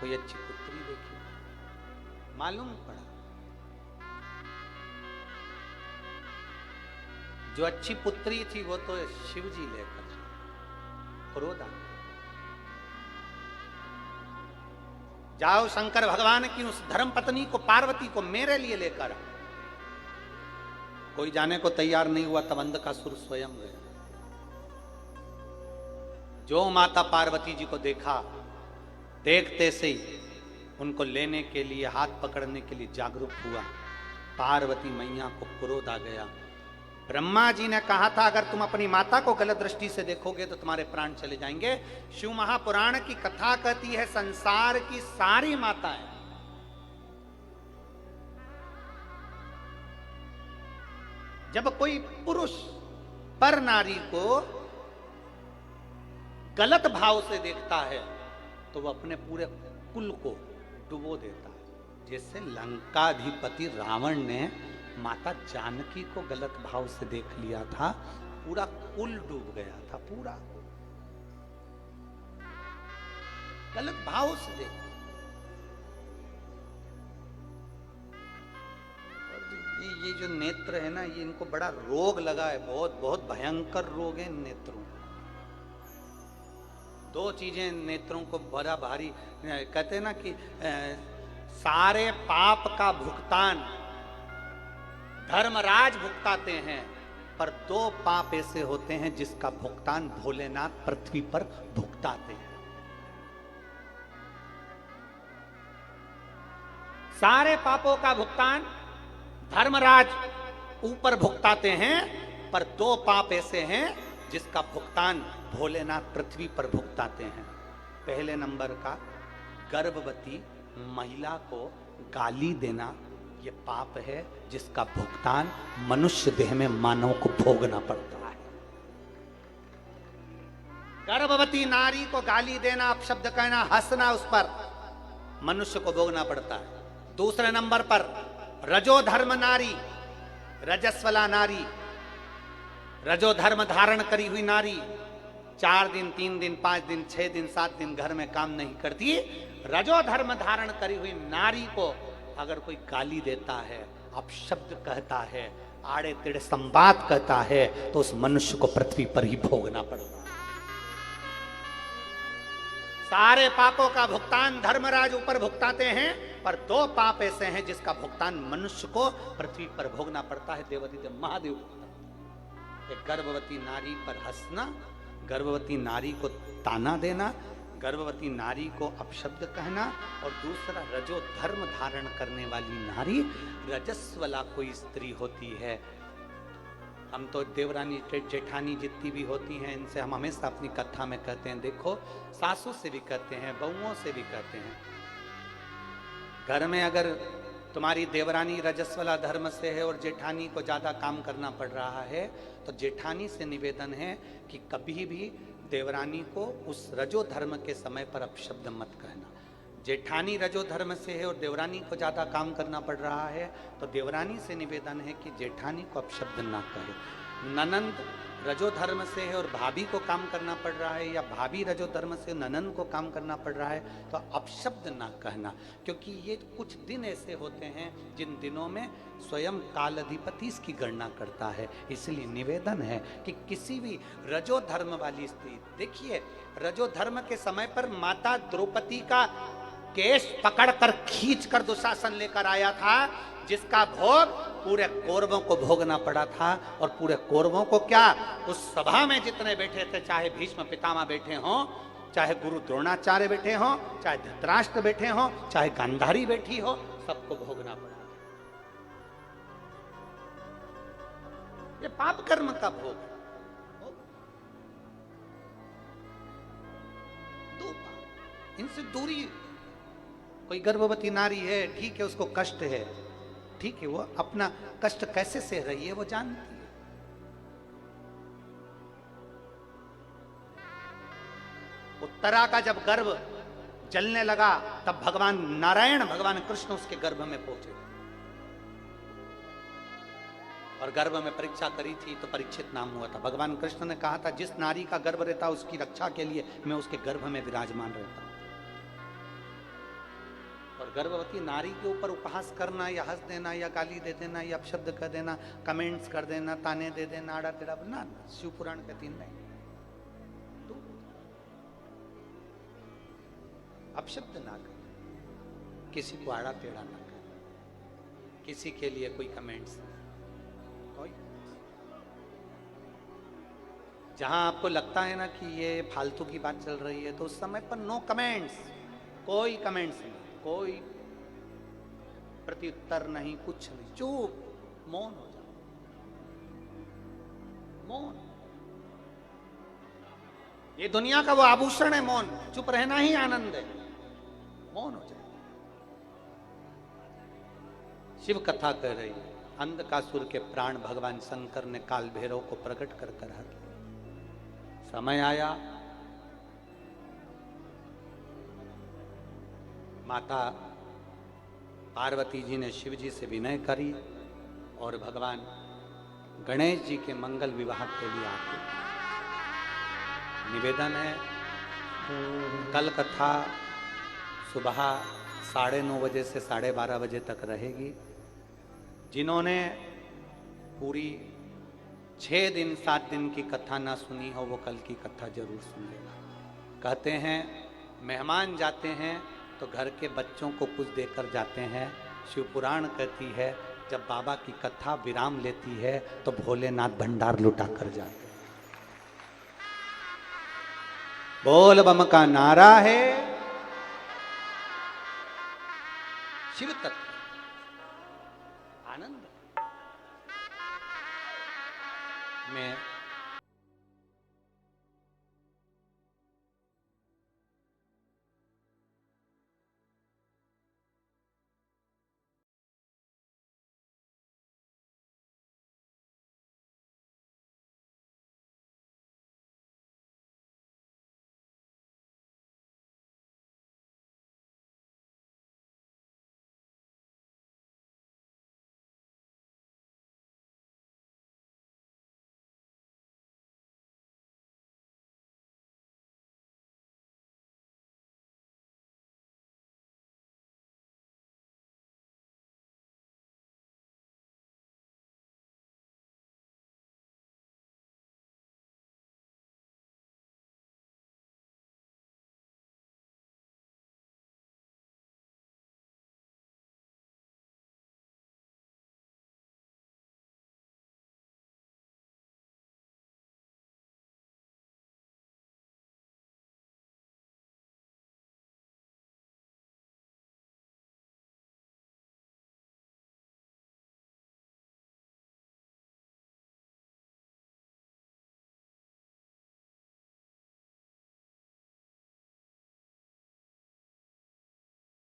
कोई अच्छी पुत्री देखी, मालूम पड़ा जो अच्छी पुत्री थी वो तो शिव जी लेकर क्रोध आ। जाओ शंकर भगवान की उस धर्म पत्नी को, पार्वती को मेरे लिए लेकर। कोई जाने को तैयार नहीं हुआ, तब अंधकासुर स्वयं गया। जो माता पार्वती जी को देखा, देखते से ही उनको लेने के लिए, हाथ पकड़ने के लिए जागरूक हुआ। पार्वती मैया को क्रोध आ गया। ब्रह्मा जी ने कहा था अगर तुम अपनी माता को गलत दृष्टि से देखोगे तो तुम्हारे प्राण चले जाएंगे। शिव महापुराण की कथा कहती है संसार की सारी माताएं जब कोई पुरुष पर नारी को गलत भाव से देखता है तो वह अपने पूरे कुल को डुबो देता है। जैसे लंकाधिपति रावण ने माता जानकी को गलत भाव से देख लिया था, पूरा कुल डूब गया था, पूरा गलत भाव से देख। और ये जो नेत्र है ना, ये इनको बड़ा रोग लगा है, बहुत बहुत भयंकर रोग है इन नेत्रों। दो चीजें नेत्रों को बड़ा भारी, कहते हैं ना कि सारे पाप का भुगतान धर्मराज भुगताते हैं, पर दो पाप ऐसे होते हैं जिसका भुगतान भोलेनाथ पृथ्वी पर भुगताते हैं। सारे पापों का भुगतान धर्मराज ऊपर भुगताते हैं, पर दो पाप ऐसे हैं जिसका भुगतान भोलेनाथ पृथ्वी पर भुगताते हैं। पहले नंबर का, गर्भवती महिला को गाली देना, ये पाप है जिसका भुगतान मनुष्य देह में मानव को भोगना पड़ता है। गर्भवती नारी को गाली देना, अपशब्द कहना, हंसना, उस पर मनुष्य को भोगना पड़ता है। दूसरे नंबर पर रजोधर्म नारी, रजस्वला नारी, रजोधर्म धारण करी हुई नारी 4 दिन 3 दिन 5 दिन 6 दिन 7 दिन घर में काम नहीं करती। रजोधर्म धारण करी हुई नारी को अगर कोई गाली देता है, अपशब्द कहता है, आड़े टेढ़े संवाद कहता है, तो उस मनुष्य को पृथ्वी पर ही भोगना पड़ता है। सारे पापों का भुगतान धर्मराज ऊपर भुगताते हैं, पर दो पाप ऐसे हैं जिसका भुगतान मनुष्य को पृथ्वी पर भोगना पड़ता है। देवाधिदेव महादेव एक गर्भवती नारी पर हंसना, गर्भवती नारी को ताना देना, गर्भवती नारी को अपशब्द कहना, और दूसरा रजो धर्म धारण करने वाली नारी, रजस्वला कोई स्त्री होती है हम तो देवरानी जेठानी जितनी भी होती हैं इनसे हम हमेशा अपनी कथा में कहते हैं, देखो सासों से भी कहते हैं, बहुओं से भी कहते हैं, घर में अगर तुम्हारी देवरानी रजस्वला धर्म से है और जेठानी को ज्यादा काम करना पड़ रहा है, तो जेठानी से निवेदन है कि कभी भी देवरानी को उस रजो धर्म के समय पर अपशब्द मत कहना। जेठानी रजो धर्म से है और देवरानी को ज्यादा काम करना पड़ रहा है, तो देवरानी से निवेदन है कि जेठानी को अपशब्द ना कहे। ननंद रजो धर्म से है और भाभी को काम करना पड़ रहा है, या भाभी रजो धर्म से ननंद को काम करना पड़ रहा है, तो अपशब्द ना कहना, क्योंकि ये कुछ दिन ऐसे होते हैं जिन दिनों में स्वयं कालाधिपति इसकी गणना करता है। इसलिए निवेदन है कि किसी भी रजो धर्म वाली स्त्री, देखिए रजो धर्म के समय पर माता द्रौपदी का केश पकड़कर खींचकर दुशासन लेकर आया था, जिसका भोग पूरे कौरवों को भोगना पड़ा था। और पूरे कौरवों को क्या, उस सभा में जितने बैठे थे, चाहे भीष्म पितामह बैठे हों, चाहे गुरु द्रोणाचार्य बैठे हों, चाहे धृतराष्ट्र बैठे हों, चाहे गांधारी बैठी हो, सबको भोगना पड़ा। ये पाप कर्म का भोग है। दो पाप, इनसे दूरी। कोई गर्भवती नारी है, ठीक है, उसको कष्ट है, ठीक है, वो अपना कष्ट कैसे सह रही है वो जानती है। उत्तरा का जब गर्भ जलने लगा, तब भगवान नारायण, भगवान कृष्ण उसके गर्भ में पहुंचे और गर्भ में परीक्षा करी थी, तो परीक्षित नाम हुआ था। भगवान कृष्ण ने कहा था, जिस नारी का गर्भ रहता उसकी रक्षा के लिए मैं उसके गर्भ में विराजमान रहता हूं। और गर्भवती नारी के ऊपर उपहास करना, या हंस देना, या गाली दे देना, या अपशब्द कर देना, कमेंट्स कर देना, ताने दे देना, आड़ा टेढ़ा ना, शिव पुराण के 3 नहीं। तो अपशब्द ना कर, किसी को आड़ा टेढ़ा ना कर, किसी के लिए कोई कमेंट्स, कोई जहां आपको लगता है ना कि ये फालतू की बात चल रही है, तो उस समय पर नो कमेंट्स, कोई कमेंट्स नहीं, कोई प्रत्युत्तर नहीं, कुछ नहीं, चुप, मौन हो जाओ, मौन। ये दुनिया का वो आभूषण है मौन, चुप रहना ही आनंद है, मौन हो जाए। शिव कथा कह रही है, अंधकासुर के प्राण भगवान शंकर ने काल भैरव को प्रकट कर कर हर लिया। समय आया, माता पार्वती जी ने शिव जी से विनय करी और भगवान गणेश जी के मंगल विवाह के लिए आते। निवेदन है, कल कथा सुबह 9:30 बजे से 12:30 बजे तक रहेगी। जिन्होंने पूरी 6 दिन 7 दिन की कथा ना सुनी हो, वो कल की कथा जरूर सुन लेना। कहते हैं मेहमान जाते हैं तो घर के बच्चों को कुछ देकर जाते हैं। शिव पुराण कहती है, जब बाबा की कथा विराम लेती है तो भोलेनाथ भंडार लुटा कर जाते हैं। बोल बम का नारा है, शिव तत्व आनंद में